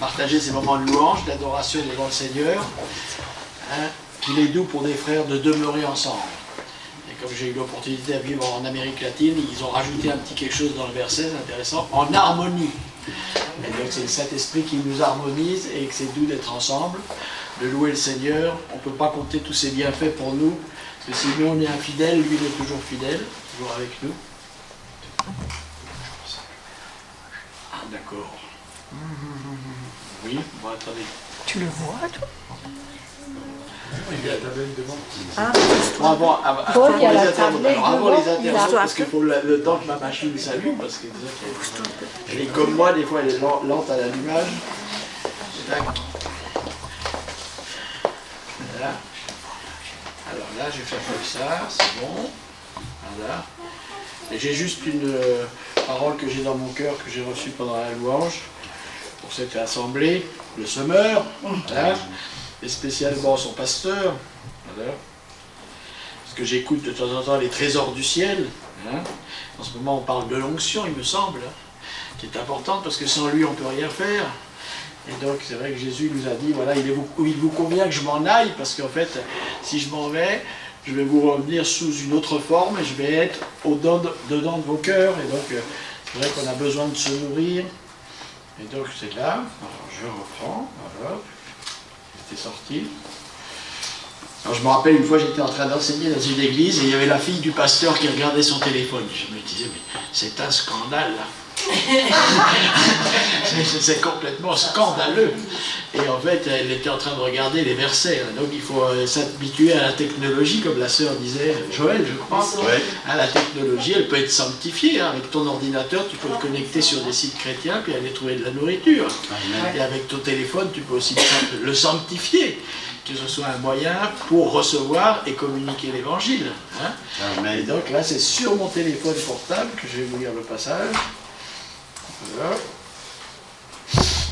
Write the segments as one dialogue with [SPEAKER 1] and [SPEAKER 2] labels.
[SPEAKER 1] partager ces moments de louange, d'adoration devant le Seigneur, hein, qu'il est doux pour des frères de demeurer ensemble. Et comme j'ai eu l'opportunité de vivre en Amérique latine, ils ont rajouté un petit quelque chose dans le verset, c'est intéressant, en harmonie. Et donc c'est le Saint-Esprit qui nous harmonise et que c'est doux d'être ensemble, de louer le Seigneur. On ne peut pas compter tous ses bienfaits pour nous, parce que si nous on est infidèle, lui il est toujours fidèle, toujours avec nous. Ah d'accord. Oui, bon attendez.
[SPEAKER 2] Tu le vois, toi?
[SPEAKER 3] Il y a la tablette devant.
[SPEAKER 2] Ah,
[SPEAKER 1] Avant
[SPEAKER 2] il y a
[SPEAKER 1] les
[SPEAKER 2] la
[SPEAKER 1] internautes,
[SPEAKER 2] tablette
[SPEAKER 1] alors avant
[SPEAKER 2] devant,
[SPEAKER 1] les internautes,
[SPEAKER 2] il a-
[SPEAKER 1] parce qu'il faut le temps que ma machine s'allume, parce que elle est comme moi, des fois elle est lente à l'allumage. Tac. Voilà. Alors là, je vais faire comme ça, c'est bon. Voilà. Et j'ai juste une parole que j'ai dans mon cœur, que j'ai reçue pendant la louange, pour cette assemblée, le semeur, voilà. Et spécialement son pasteur, voilà. Parce que j'écoute de temps en temps les trésors du ciel, hein. En ce moment on parle de l'onction, il me semble, hein, qui est importante, parce que sans lui on ne peut rien faire. Et donc c'est vrai que Jésus nous a dit, voilà, il vous convient que je m'en aille, parce qu'en fait, si je m'en vais, je vais vous revenir sous une autre forme, et je vais être dedans de vos cœurs, et donc c'est vrai qu'on a besoin de se nourrir. Et donc c'est là, alors je reprends, voilà, c'était sorti. Alors je me rappelle une fois j'étais en train d'enseigner dans une église et il y avait la fille du pasteur qui regardait son téléphone. Je me disais mais c'est un scandale là. C'est complètement scandaleux. Et en fait elle était en train de regarder les versets. Hein. Donc il faut s'habituer à la technologie comme la sœur disait, Joël je crois.
[SPEAKER 3] Ouais.
[SPEAKER 1] Hein, la technologie elle peut être sanctifiée. Hein. Avec ton ordinateur tu peux te connecter sur des sites chrétiens puis aller trouver de la nourriture. Et avec ton téléphone tu peux aussi le sanctifier. Que ce soit un moyen pour recevoir et communiquer l'évangile. Hein. Et donc là, c'est sur mon téléphone portable que je vais vous lire le passage. Voilà.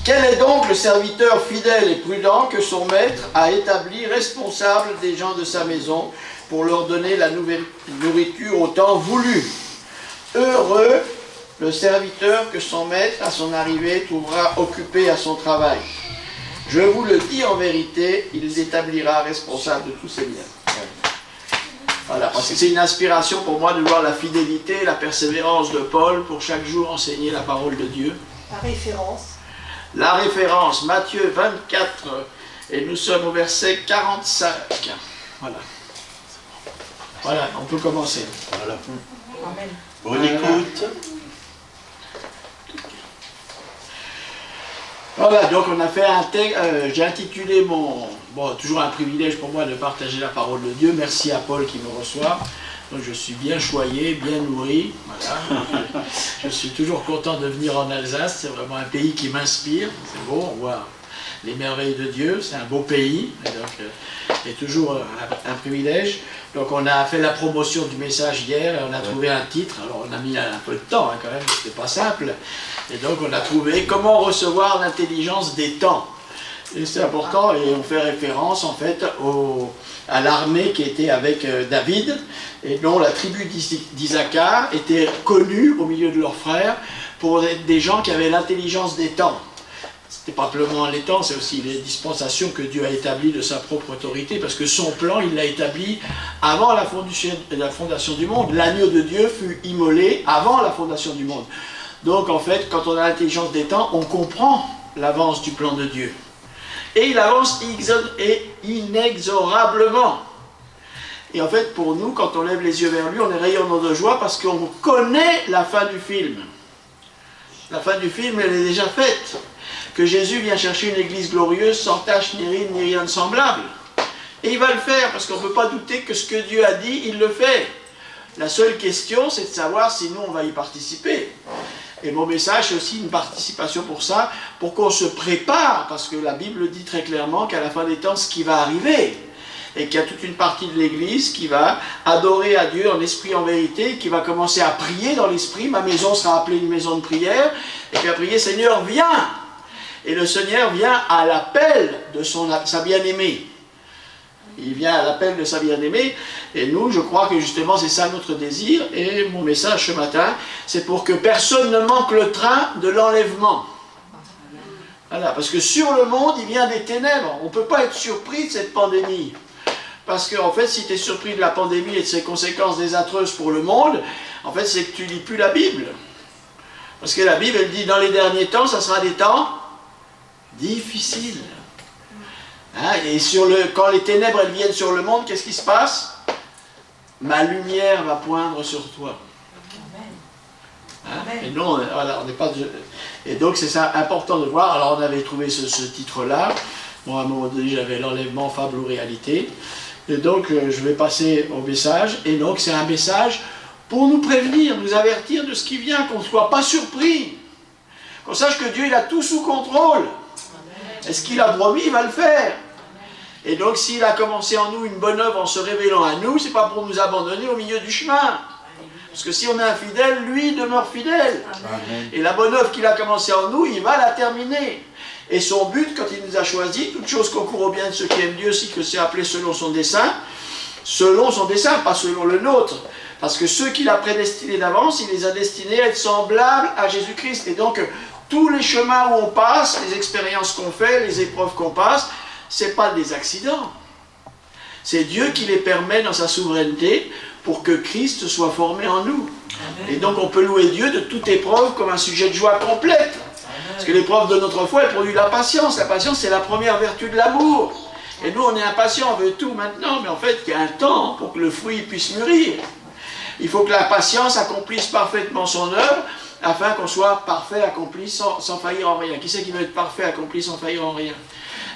[SPEAKER 1] Quel est donc le serviteur fidèle et prudent que son maître a établi responsable des gens de sa maison pour leur donner la nourriture au temps voulu? Heureux le serviteur que son maître, à son arrivée, trouvera occupé à son travail. Je vous le dis en vérité, il l'établira responsable de tous ses biens. Voilà, parce que c'est une inspiration pour moi de voir la fidélité, la persévérance de Paul pour chaque jour enseigner la parole de Dieu.
[SPEAKER 2] La référence.
[SPEAKER 1] La référence, Matthieu 24, et nous sommes au verset 45. Voilà. Voilà, on peut commencer.
[SPEAKER 3] Voilà.
[SPEAKER 2] Amen.
[SPEAKER 3] Bonne écoute.
[SPEAKER 1] Voilà, donc on a fait un texte, j'ai intitulé mon... Bon, toujours un privilège pour moi de partager la parole de Dieu. Merci à Paul qui me reçoit. Donc je suis bien choyé, bien nourri. Voilà. Je suis toujours content de venir en Alsace. C'est vraiment un pays qui m'inspire. C'est beau, on voit les merveilles de Dieu. C'est un beau pays. Et donc, c'est toujours un privilège. Donc on a fait la promotion du message hier et on a trouvé un titre. Alors on a mis un peu de temps hein, quand même, c'était pas simple. Et donc on a trouvé comment recevoir l'intelligence des temps. Et c'est important et on fait référence en fait à l'armée qui était avec David et dont la tribu d'Isaacar était connue au milieu de leurs frères pour être des gens qui avaient l'intelligence des temps. C'était pas simplement les temps, c'est aussi les dispensations que Dieu a établies de sa propre autorité, parce que son plan, il l'a établi avant la fondation du monde. L'agneau de Dieu fut immolé avant la fondation du monde. Donc en fait, quand on a l'intelligence des temps, on comprend l'avance du plan de Dieu. Et il avance inexorablement. Et en fait, pour nous, quand on lève les yeux vers lui, on est rayonnant de joie parce qu'on connaît la fin du film. La fin du film, elle est déjà faite. Que Jésus vient chercher une église glorieuse, sans tache, ni ride, ni rien de semblable. Et il va le faire, parce qu'on ne peut pas douter que ce que Dieu a dit, il le fait. La seule question, c'est de savoir si nous, on va y participer. Et mon message, c'est aussi une participation pour ça, pour qu'on se prépare, parce que la Bible dit très clairement qu'à la fin des temps, ce qui va arriver, et qu'il y a toute une partie de l'Église qui va adorer à Dieu en esprit, en vérité, qui va commencer à prier dans l'esprit. Ma maison sera appelée une maison de prière, et puis à prier, Seigneur, viens. Et le Seigneur vient à l'appel de sa bien-aimée. Il vient à l'appel de sa bien-aimée, et nous, je crois que justement, c'est ça notre désir, et mon message ce matin, c'est pour que personne ne manque le train de l'enlèvement. Voilà, parce que sur le monde, il vient des ténèbres. On ne peut pas être surpris de cette pandémie. Parce qu'en fait, si tu es surpris de la pandémie et de ses conséquences désastreuses pour le monde, en fait, c'est que tu ne lis plus la Bible. Parce que la Bible, elle dit, dans les derniers temps, ça sera des temps difficiles. Hein, et quand les ténèbres, elles viennent sur le monde, qu'est-ce qui se passe? Ma lumière va poindre sur toi. Hein? Et non, voilà, on n'est pas... Et donc, c'est ça, important de voir. Alors, on avait trouvé ce titre-là. Bon, à un moment donné, j'avais l'enlèvement, fable ou réalité. Et donc, je vais passer au message. Et donc, c'est un message pour nous prévenir, nous avertir de ce qui vient, qu'on ne soit pas surpris. Qu'on sache que Dieu, il a tout sous contrôle. Et ce qu'il a promis, il va le faire. Et donc, s'il a commencé en nous une bonne œuvre en se révélant à nous, c'est pas pour nous abandonner au milieu du chemin. Parce que si on est infidèle, lui demeure fidèle. Amen. Et la bonne œuvre qu'il a commencée en nous, il va la terminer. Et son but, quand il nous a choisis, toute chose concourt au bien de ceux qui aiment Dieu aussi, que c'est appelé selon son dessein, pas selon le nôtre. Parce que ceux qu'il a prédestinés d'avance, il les a destinés à être semblables à Jésus-Christ. Et donc, tous les chemins où on passe, les expériences qu'on fait, les épreuves qu'on passe, ce n'est pas des accidents. C'est Dieu qui les permet dans sa souveraineté pour que Christ soit formé en nous. Amen. Et donc, on peut louer Dieu de toute épreuve comme un sujet de joie complète. Parce que l'épreuve de notre foi, elle produit la patience. La patience, c'est la première vertu de l'amour. Et nous, on est impatients, on veut tout maintenant, mais en fait, il y a un temps pour que le fruit puisse mûrir. Il faut que la patience accomplisse parfaitement son œuvre, afin qu'on soit parfait, accompli, sans faillir en rien. Qui c'est qui veut être parfait, accompli, sans faillir en rien?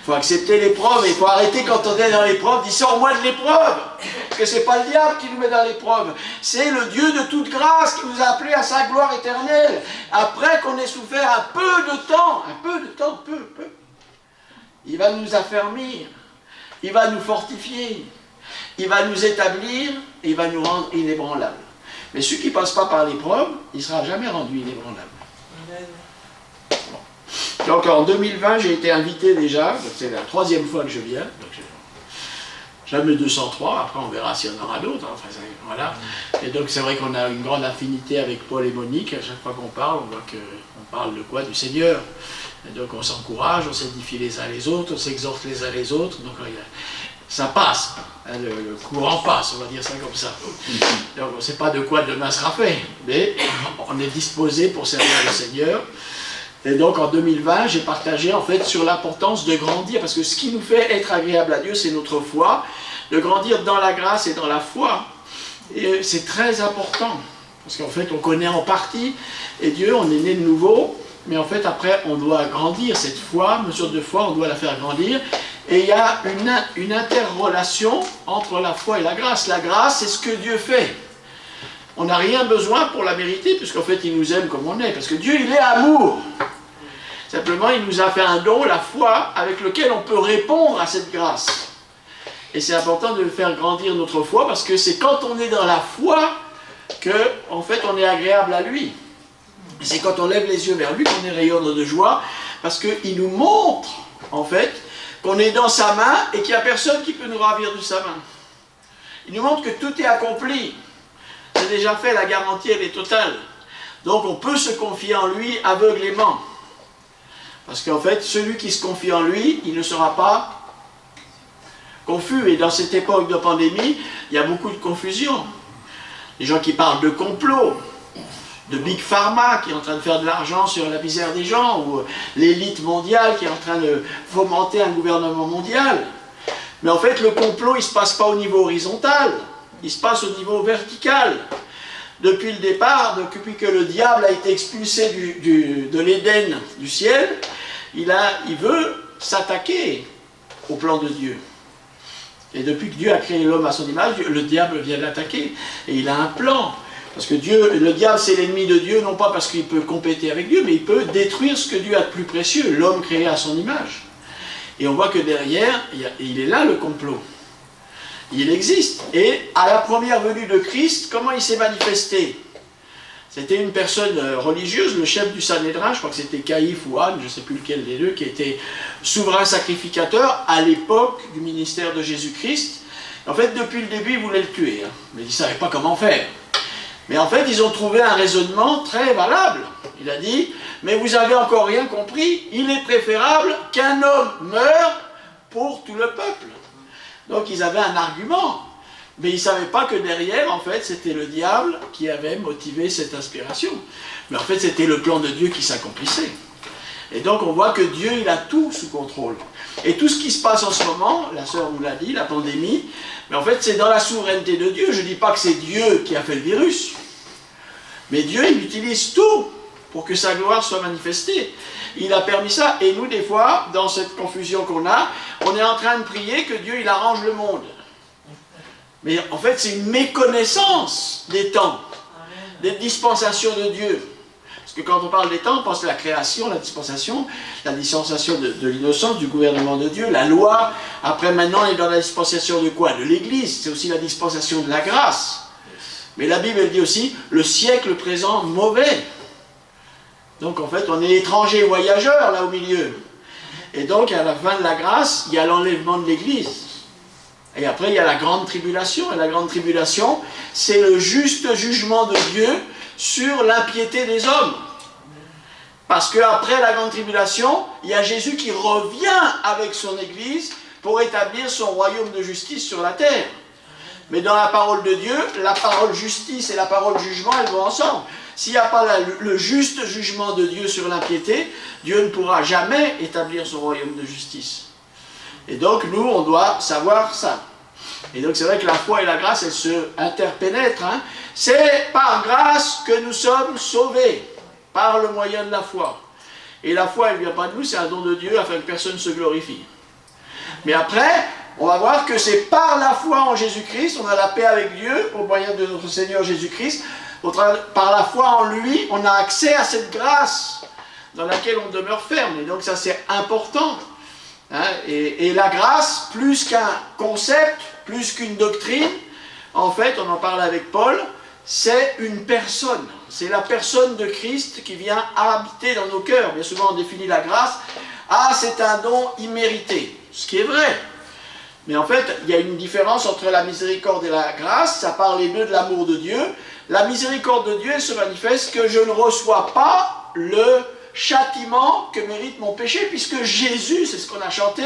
[SPEAKER 1] Il faut accepter l'épreuve, et il faut arrêter quand on est dans l'épreuve, dire sors-moi de l'épreuve. Parce que ce n'est pas le diable qui nous met dans l'épreuve, c'est le Dieu de toute grâce qui nous a appelés à sa gloire éternelle. Après qu'on ait souffert un peu de temps, peu, il va nous affermir, il va nous fortifier, il va nous établir, et il va nous rendre inébranlables. Mais celui qui ne passe pas par l'épreuve, il ne sera jamais rendu inébranlable. Bon. Donc en 2020, j'ai été invité déjà, c'est la 3e fois que je viens, donc jamais 203, après on verra s'il y en aura d'autres. Hein, enfin, voilà. Et donc c'est vrai qu'on a une grande affinité avec Paul et Monique, à chaque fois qu'on parle, on voit qu'on parle de quoi? Du Seigneur. Et donc on s'encourage, on s'édifie les uns les autres, on s'exhorte les uns les autres, donc ça passe, hein, le courant passe, on va dire ça comme ça. Donc on ne sait pas de quoi demain sera fait, mais on est disposé pour servir le Seigneur. Et donc en 2020, j'ai partagé en fait sur l'importance de grandir, parce que ce qui nous fait être agréable à Dieu, c'est notre foi, de grandir dans la grâce et dans la foi. Et c'est très important, parce qu'en fait on connaît en partie, et Dieu, on est né de nouveau, mais en fait après on doit grandir cette foi, mesure de foi, on doit la faire grandir. Et il y a une interrelation entre la foi et la grâce. La grâce, c'est ce que Dieu fait. On n'a rien besoin pour la mériter, puisqu'en fait, il nous aime comme on est. Parce que Dieu, il est amour. Simplement, il nous a fait un don, la foi, avec lequel on peut répondre à cette grâce. Et c'est important de faire grandir notre foi, parce que c'est quand on est dans la foi que, en fait, on est agréable à lui. Et c'est quand on lève les yeux vers lui qu'on est rayonnant de joie, parce qu'il nous montre, en fait, qu'on est dans sa main et qu'il n'y a personne qui peut nous ravir de sa main. Il nous montre que tout est accompli. C'est déjà fait, la garantie elle est totale. Donc on peut se confier en lui aveuglément. Parce qu'en fait, celui qui se confie en lui, il ne sera pas confus. Et dans cette époque de pandémie, il y a beaucoup de confusion. Les gens qui parlent de complot, de Big Pharma qui est en train de faire de l'argent sur la misère des gens, ou l'élite mondiale qui est en train de fomenter un gouvernement mondial. Mais en fait, le complot, il ne se passe pas au niveau horizontal, il se passe au niveau vertical. Depuis le départ, depuis que le diable a été expulsé de l'Éden, du ciel, il veut s'attaquer au plan de Dieu. Et depuis que Dieu a créé l'homme à son image, le diable vient l'attaquer. Et il a un plan. Parce que le diable, c'est l'ennemi de Dieu, non pas parce qu'il peut compéter avec Dieu, mais il peut détruire ce que Dieu a de plus précieux, l'homme créé à son image. Et on voit que derrière, il est là le complot. Il existe. Et à la première venue de Christ, comment il s'est manifesté? C'était une personne religieuse, le chef du Sanhédrin, je crois que c'était Caïphe ou Anne, je ne sais plus lequel des deux, qui était souverain sacrificateur à l'époque du ministère de Jésus-Christ. En fait, depuis le début, il voulait le tuer, hein. Mais il ne savait pas comment faire. Mais en fait, ils ont trouvé un raisonnement très valable. Il a dit, mais vous avez encore rien compris, il est préférable qu'un homme meure pour tout le peuple. Donc ils avaient un argument, mais ils ne savaient pas que derrière, en fait, c'était le diable qui avait motivé cette inspiration. Mais en fait, c'était le plan de Dieu qui s'accomplissait. Et donc on voit que Dieu, il a tout sous contrôle. Et tout ce qui se passe en ce moment, la sœur nous l'a dit, la pandémie, mais en fait c'est dans la souveraineté de Dieu. Je ne dis pas que c'est Dieu qui a fait le virus, mais Dieu, il utilise tout pour que sa gloire soit manifestée. Il a permis ça, et nous des fois, dans cette confusion qu'on a, on est en train de prier que Dieu, il arrange le monde. Mais en fait c'est une méconnaissance des temps, des dispensations de Dieu. Parce que quand on parle des temps, on pense à la création, la dispensation de l'innocence, du gouvernement de Dieu, la loi. Après, maintenant, on est dans la dispensation de quoi? De l'Église. C'est aussi la dispensation de la grâce. Mais la Bible, elle dit aussi, le siècle présent mauvais. Donc, en fait, on est étrangers voyageurs, là, au milieu. Et donc, à la fin de la grâce, il y a l'enlèvement de l'Église. Et après, il y a la grande tribulation. Et la grande tribulation, c'est le juste jugement de Dieu sur l'impiété des hommes. Parce qu'après la grande tribulation, il y a Jésus qui revient avec son Église pour établir son royaume de justice sur la terre. Mais dans la parole de Dieu, la parole justice et la parole jugement, elles vont ensemble. S'il n'y a pas le juste jugement de Dieu sur l'impiété, Dieu ne pourra jamais établir son royaume de justice. Et donc nous, on doit savoir ça. Et donc c'est vrai que la foi et la grâce, elles se interpénètrent. Hein. C'est par grâce que nous sommes sauvés, par le moyen de la foi. Et la foi, elle ne vient pas de nous, c'est un don de Dieu afin que personne ne se glorifie. Mais après, on va voir que c'est par la foi en Jésus-Christ, on a la paix avec Dieu, au moyen de notre Seigneur Jésus-Christ. Par la foi en lui, on a accès à cette grâce dans laquelle on demeure ferme. Et donc ça, c'est important. Hein, et la grâce, plus qu'un concept, plus qu'une doctrine, en fait, on en parle avec Paul, c'est une personne. C'est la personne de Christ qui vient habiter dans nos cœurs. Bien souvent, on définit la grâce. Ah, c'est un don immérité. Ce qui est vrai. Mais en fait, il y a une différence entre la miséricorde et la grâce. Ça parle les deux de l'amour de Dieu. La miséricorde de Dieu, elle se manifeste que je ne reçois pas le châtiment que mérite mon péché, puisque Jésus, c'est ce qu'on a chanté,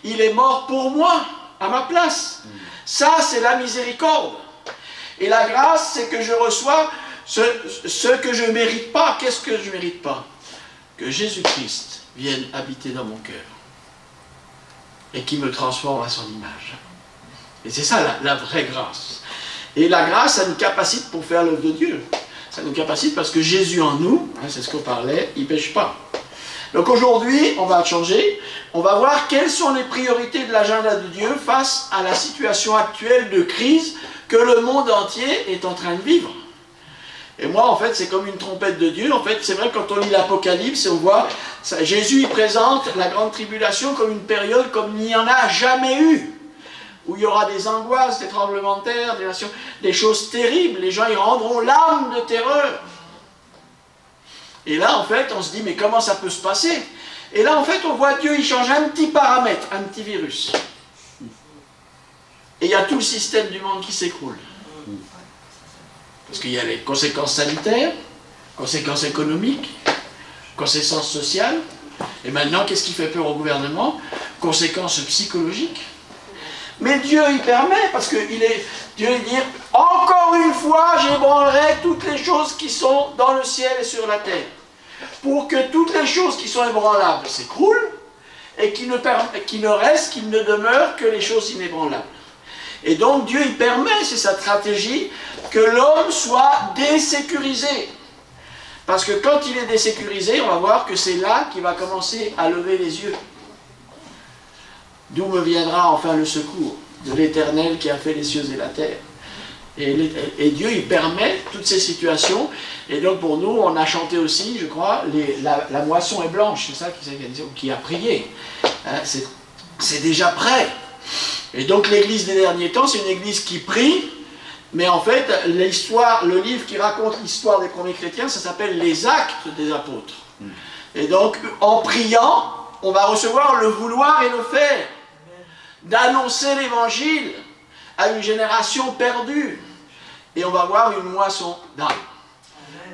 [SPEAKER 1] il est mort pour moi, à ma place. Ça, c'est la miséricorde. Et la grâce, c'est que je reçois ce que je ne mérite pas. Qu'est-ce que je ne mérite pas? Que Jésus-Christ vienne habiter dans mon cœur et qui me transforme à son image. Et c'est ça la vraie grâce. Et la grâce, ça nous capacite pour faire l'œuvre de Dieu. Ça nous capacite parce que Jésus en nous, hein, c'est ce qu'on parlait, il ne pêche pas. Donc aujourd'hui, on va changer, on va voir quelles sont les priorités de l'agenda de Dieu face à la situation actuelle de crise que le monde entier est en train de vivre. Et moi, en fait, c'est comme une trompette de Dieu. En fait, c'est vrai, quand on lit l'Apocalypse, on voit, ça, Jésus il présente la grande tribulation comme une période comme il n'y en a jamais eu. Où il y aura des angoisses, des tremblements de terre, des choses terribles. Les gens y rendront l'âme de terreur. Et là, en fait, on se dit, mais comment ça peut se passer? Et là, en fait, on voit Dieu, il change un petit paramètre, un petit virus. Et il y a tout le système du monde qui s'écroule. Parce qu'il y a les conséquences sanitaires, conséquences économiques, conséquences sociales. Et maintenant, qu'est-ce qui fait peur au gouvernement? Conséquences psychologiques. Mais Dieu, il permet, parce que Dieu dit, encore une fois, j'ébranlerai toutes les choses qui sont dans le ciel et sur la terre, pour que toutes les choses qui sont ébranlables s'écroulent, et qu'il ne reste, qu'il ne demeure que les choses inébranlables. Et donc Dieu, il permet, c'est sa stratégie, que l'homme soit désécurisé. Parce que quand il est désécurisé, on va voir que c'est là qu'il va commencer à lever les yeux. D'où me viendra enfin le secours? De l'Éternel qui a fait les cieux et la terre. Et Dieu, il permet toutes ces situations. Et donc pour nous, on a chanté aussi, je crois, la moisson est blanche. C'est ça qui a prié. Hein, c'est déjà prêt. Et donc l'église des derniers temps, c'est une église qui prie. Mais en fait, le livre qui raconte l'histoire des premiers chrétiens, ça s'appelle les Actes des Apôtres. Et donc, en priant, on va recevoir le vouloir et le faire. D'annoncer l'évangile à une génération perdue. et on va voir une moisson d'âmes.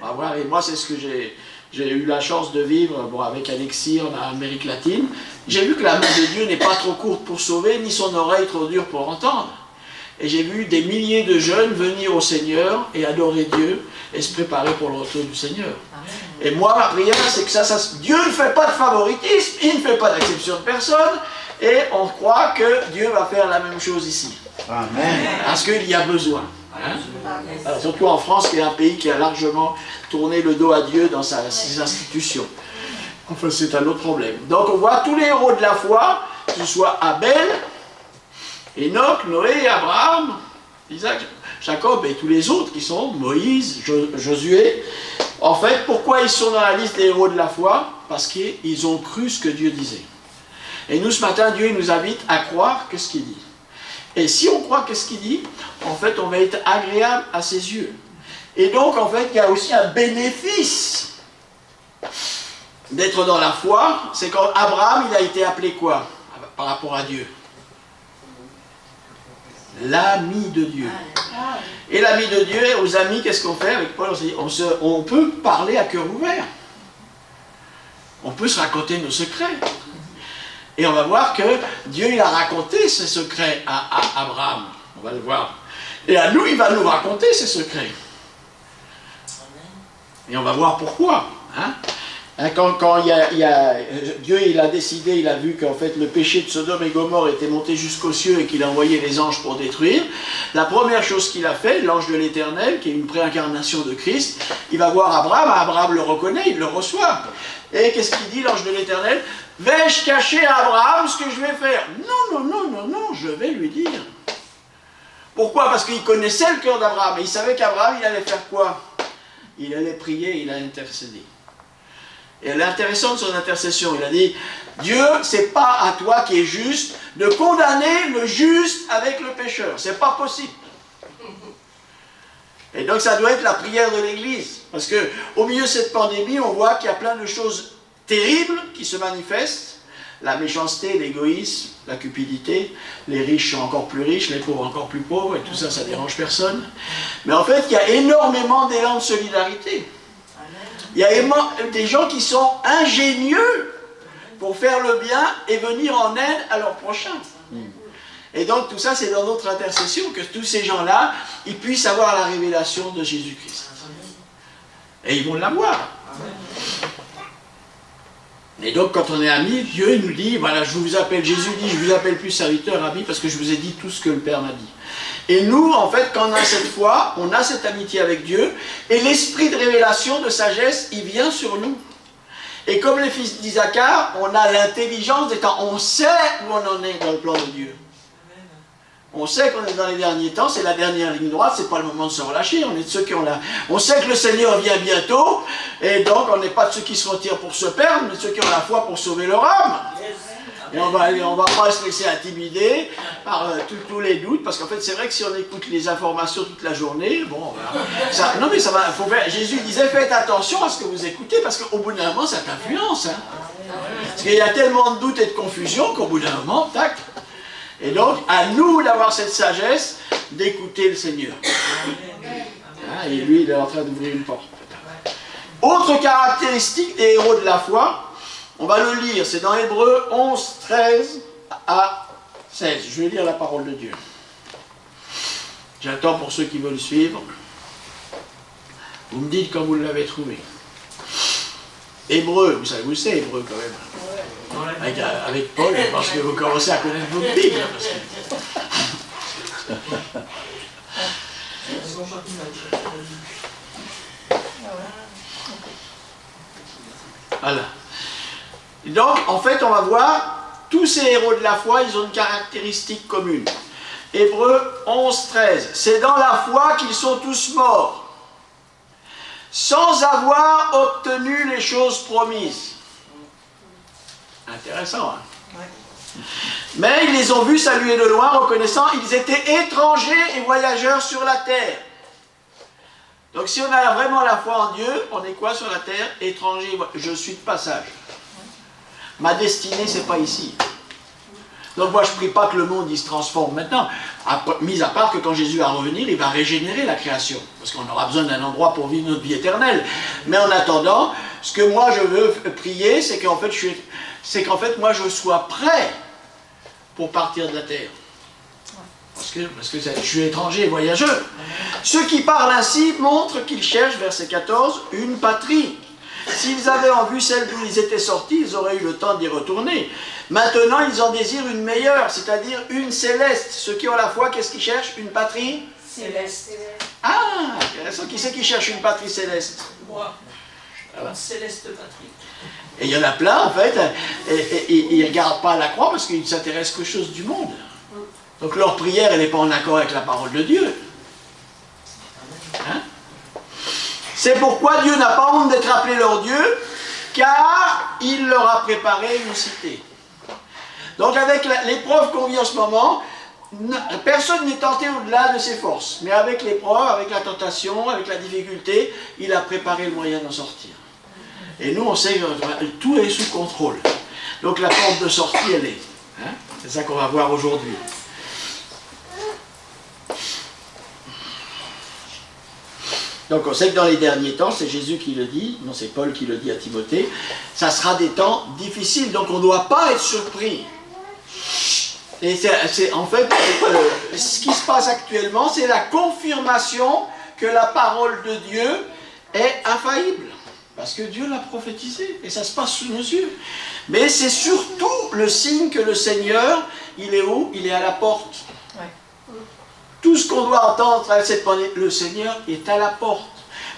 [SPEAKER 1] On va voir, et moi c'est ce que j'ai eu la chance de vivre avec Alexis en Amérique latine. J'ai vu que la main de Dieu n'est pas trop courte pour sauver, ni son oreille trop dure pour entendre. Et j'ai vu des milliers de jeunes venir au Seigneur et adorer Dieu et se préparer pour le retour du Seigneur. Et moi, ma prière, c'est que Dieu ne fait pas de favoritisme, il ne fait pas d'acception de personne, et on croit que Dieu va faire la même chose ici.
[SPEAKER 4] Amen.
[SPEAKER 1] Parce qu'il y a besoin. Hein? Alors, surtout en France, qui est un pays qui a largement tourné le dos à Dieu dans ses institutions. Enfin, c'est un autre problème. Donc, on voit tous les héros de la foi, que ce soit Abel, Enoch, Noé, Abraham, Isaac, Jacob et tous les autres qui sont Moïse, Josué. En fait, pourquoi ils sont dans la liste des héros de la foi? Parce qu'ils ont cru ce que Dieu disait. Et nous, ce matin, Dieu nous invite à croire que ce qu'il dit. Et si on croit que ce qu'il dit, en fait, on va être agréable à ses yeux. Et donc, en fait, il y a aussi un bénéfice d'être dans la foi. C'est quand Abraham, il a été appelé quoi par rapport à Dieu? L'ami de Dieu. Et l'ami de Dieu, aux amis, qu'est-ce qu'on fait avec Paul? On peut parler à cœur ouvert. On peut se raconter nos secrets. Et on va voir que Dieu, il a raconté ses secrets à Abraham. On va le voir. Et à nous, il va nous raconter ses secrets. Et on va voir pourquoi. Hein? Quand Dieu il a décidé, il a vu qu'en fait le péché de Sodome et Gomorrhe était monté jusqu'aux cieux et qu'il a envoyé les anges pour détruire, la première chose qu'il a fait, l'ange de l'Éternel, qui est une préincarnation de Christ, il va voir Abraham, Abraham le reconnaît, il le reçoit. Et qu'est-ce qu'il dit l'ange de l'Éternel? Vais-je cacher à Abraham ce que je vais faire? Non, non, non, non, non, je vais lui dire. Pourquoi? Parce qu'il connaissait le cœur d'Abraham et il savait qu'Abraham, il allait faire quoi? Il allait prier, il allait intercéder. Et l'intéressant de son intercession, il a dit, Dieu, c'est pas à toi qui est juste de condamner le juste avec le pécheur. C'est pas possible. Et donc ça doit être la prière de l'Église. Parce que au milieu de cette pandémie, on voit qu'il y a plein de choses terribles qui se manifestent. La méchanceté, l'égoïsme, la cupidité. Les riches sont encore plus riches, les pauvres encore plus pauvres. Et tout ça, ça dérange personne. Mais en fait, il y a énormément d'élan de solidarité. Il y a des gens qui sont ingénieux pour faire le bien et venir en aide à leurs prochains. Et donc tout ça, c'est dans notre intercession que tous ces gens-là, ils puissent avoir la révélation de Jésus-Christ. Et ils vont l'avoir. Et donc quand on est amis, Dieu nous dit, voilà, je vous appelle, Jésus dit, je vous appelle plus serviteur, ami, parce que je vous ai dit tout ce que le Père m'a dit. Et nous, en fait, quand on a cette foi, on a cette amitié avec Dieu, et l'esprit de révélation, de sagesse, il vient sur nous. Et comme les fils d'Isaacar, on a l'intelligence d'étant, on sait où on en est dans le plan de Dieu. On sait qu'on est dans les derniers temps, c'est la dernière ligne droite, c'est pas le moment de se relâcher, on est de ceux qui ont la... On sait que le Seigneur vient bientôt, et donc on n'est pas de ceux qui se retirent pour se perdre, mais de ceux qui ont la foi pour sauver leur âme. Et on va pas se laisser intimider par tous les doutes, parce qu'en fait c'est vrai que si on écoute les informations toute la journée, bon, ça, non mais ça va, faut faire, Jésus disait faites attention à ce que vous écoutez, parce qu'au bout d'un moment ça t'influence. Hein. Parce qu'il y a tellement de doutes et de confusion qu'au bout d'un moment, tac. Et donc à nous d'avoir cette sagesse, d'écouter le Seigneur. Hein, et lui il est en train d'ouvrir une porte. Autre caractéristique des héros de la foi, on va le lire, c'est dans Hébreux 11, 13 à 16. Je vais lire la parole de Dieu. J'attends pour ceux qui veulent suivre. Vous me dites quand vous l'avez trouvé. Hébreux, vous savez où c'est Hébreux quand même. Avec Paul, parce que vous commencez à connaître votre Bible. Voilà. Donc, en fait, on va voir, tous ces héros de la foi, ils ont une caractéristique commune. Hébreux 11, 13. C'est dans la foi qu'ils sont tous morts, sans avoir obtenu les choses promises. Intéressant, hein? Ouais. Mais ils les ont vus saluer de loin, reconnaissant qu'ils étaient étrangers et voyageurs sur la terre. Donc si on a vraiment la foi en Dieu, on est quoi sur la terre? Étranger, je suis de passage. Ma destinée, c'est pas ici. Donc moi je ne prie pas que le monde il se transforme maintenant, mis à part que quand Jésus va revenir, il va régénérer la création, parce qu'on aura besoin d'un endroit pour vivre notre vie éternelle. Mais en attendant, ce que moi je veux prier, c'est qu'en fait, moi je sois prêt pour partir de la terre. Parce que je suis étranger et voyageur. Ceux qui parlent ainsi montrent qu'ils cherchent, verset 14, une patrie. S'ils avaient en vue celle d'où ils étaient sortis, ils auraient eu le temps d'y retourner. Maintenant, ils en désirent une meilleure, c'est-à-dire une céleste. Ceux qui ont la foi, qu'est-ce qu'ils cherchent? Une patrie
[SPEAKER 2] Céleste.
[SPEAKER 1] Ah, intéressant. Qui c'est qui cherche une patrie céleste?
[SPEAKER 2] Moi. Une céleste patrie.
[SPEAKER 1] Et il y en a plein, en fait, et ils ne regardent pas à la croix parce qu'ils s'intéressent qu'aux choses du monde. Donc leur prière, elle n'est pas en accord avec la parole de Dieu. Hein? C'est pourquoi Dieu n'a pas honte d'être appelé leur Dieu, car il leur a préparé une cité. Donc avec l'épreuve qu'on vit en ce moment, personne n'est tenté au-delà de ses forces. Mais avec l'épreuve, avec la tentation, avec la difficulté, il a préparé le moyen d'en sortir. Et nous, on sait que tout est sous contrôle. Donc la porte de sortie, elle est. Hein? C'est ça qu'on va voir aujourd'hui. Donc on sait que dans les derniers temps, c'est Jésus qui le dit, non c'est Paul qui le dit à Timothée, ça sera des temps difficiles, donc on ne doit pas être surpris. Et c'est en fait, ce qui se passe actuellement, c'est la confirmation que la parole de Dieu est infaillible. Parce que Dieu l'a prophétisé, et ça se passe sous nos yeux. Mais c'est surtout le signe que le Seigneur, il est où? Il est à la porte. Tout ce qu'on doit entendre à travers cette pandémie, le Seigneur est à la porte.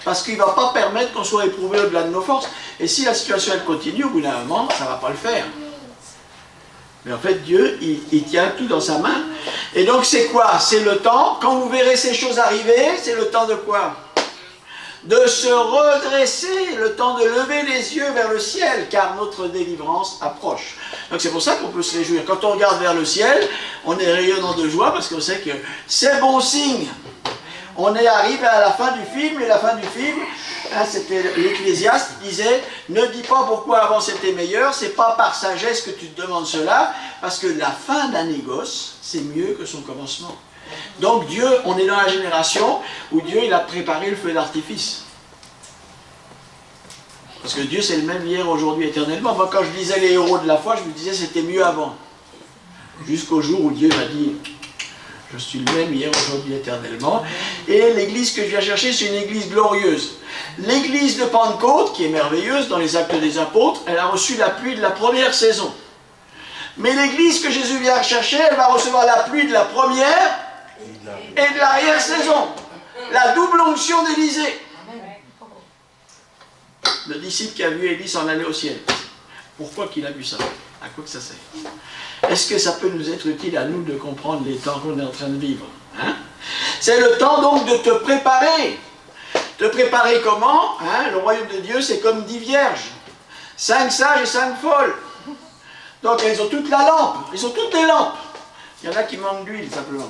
[SPEAKER 1] Parce qu'il ne va pas permettre qu'on soit éprouvé au-delà de nos forces. Et si la situation elle continue, au bout d'un moment, ça ne va pas le faire. Mais en fait, Dieu, il tient tout dans sa main. Et donc c'est quoi? C'est le temps, quand vous verrez ces choses arriver, c'est le temps de quoi? De se redresser, le temps de lever les yeux vers le ciel, car notre délivrance approche. Donc c'est pour ça qu'on peut se réjouir. Quand on regarde vers le ciel, on est rayonnant de joie, parce qu'on sait que c'est bon signe. On est arrivé à la fin du film, et la fin du film, hein, c'était l'Ecclésiaste qui disait « Ne dis pas pourquoi avant c'était meilleur, c'est pas par sagesse que tu te demandes cela, parce que la fin d'un négoce, c'est mieux que son commencement. » Donc Dieu, on est dans la génération où Dieu il a préparé le feu d'artifice. Parce que Dieu c'est le même hier, aujourd'hui, éternellement. Moi quand je lisais les héros de la foi, je me disais c'était mieux avant. Jusqu'au jour où Dieu m'a dit je suis le même hier, aujourd'hui, éternellement. Et l'église que je viens chercher, c'est une église glorieuse. L'église de Pentecôte, qui est merveilleuse dans les Actes des Apôtres, elle a reçu la pluie de la première saison. Mais l'église que Jésus vient chercher, elle va recevoir la pluie de la première et de l'arrière-saison. La double onction d'Élisée. Le disciple qui a vu Élie s'en aller au ciel. Pourquoi qu'il a vu ça? À quoi que ça sert? Est-ce que ça peut nous être utile à nous de comprendre les temps qu'on est en train de vivre? Hein? C'est le temps donc de te préparer. Te préparer comment? Hein? Le royaume de Dieu, c'est comme 10 vierges. 5 sages et 5 folles. Donc elles ont toute la lampe. Ils ont toutes les lampes. Il y en a qui manquent d'huile simplement.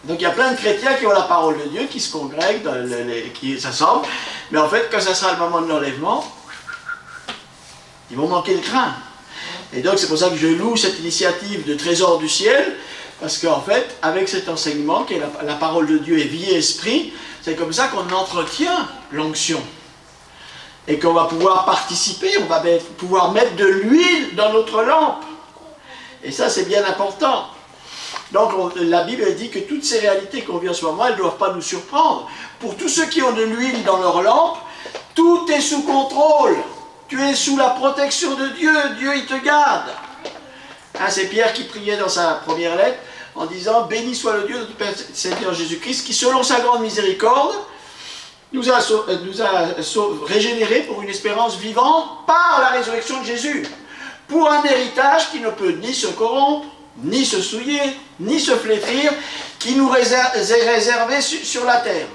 [SPEAKER 1] Donc il y a plein de chrétiens qui ont la parole de Dieu, qui se congrèguent, qui s'assemblent, mais en fait quand ça sera le moment de l'enlèvement, ils vont manquer le train. Et donc c'est pour ça que je loue cette initiative de Trésor du ciel, parce qu'en fait, avec cet enseignement, qui est la parole de Dieu est vie et esprit, c'est comme ça qu'on entretient l'onction. Et qu'on va pouvoir participer, on va pouvoir mettre de l'huile dans notre lampe. Et ça c'est bien important. Donc la Bible dit que toutes ces réalités qu'on vit en ce moment, elles ne doivent pas nous surprendre. Pour tous ceux qui ont de l'huile dans leur lampe, tout est sous contrôle. Tu es sous la protection de Dieu, Dieu il te garde. Hein, c'est Pierre qui priait dans sa première lettre en disant « Béni soit le Dieu de notre Père Seigneur Jésus-Christ qui selon sa grande miséricorde nous a régénérés pour une espérance vivante par la résurrection de Jésus, pour un héritage qui ne peut ni se corrompre, ni se souiller, ni se flétrir, qui nous est réservé sur la terre. »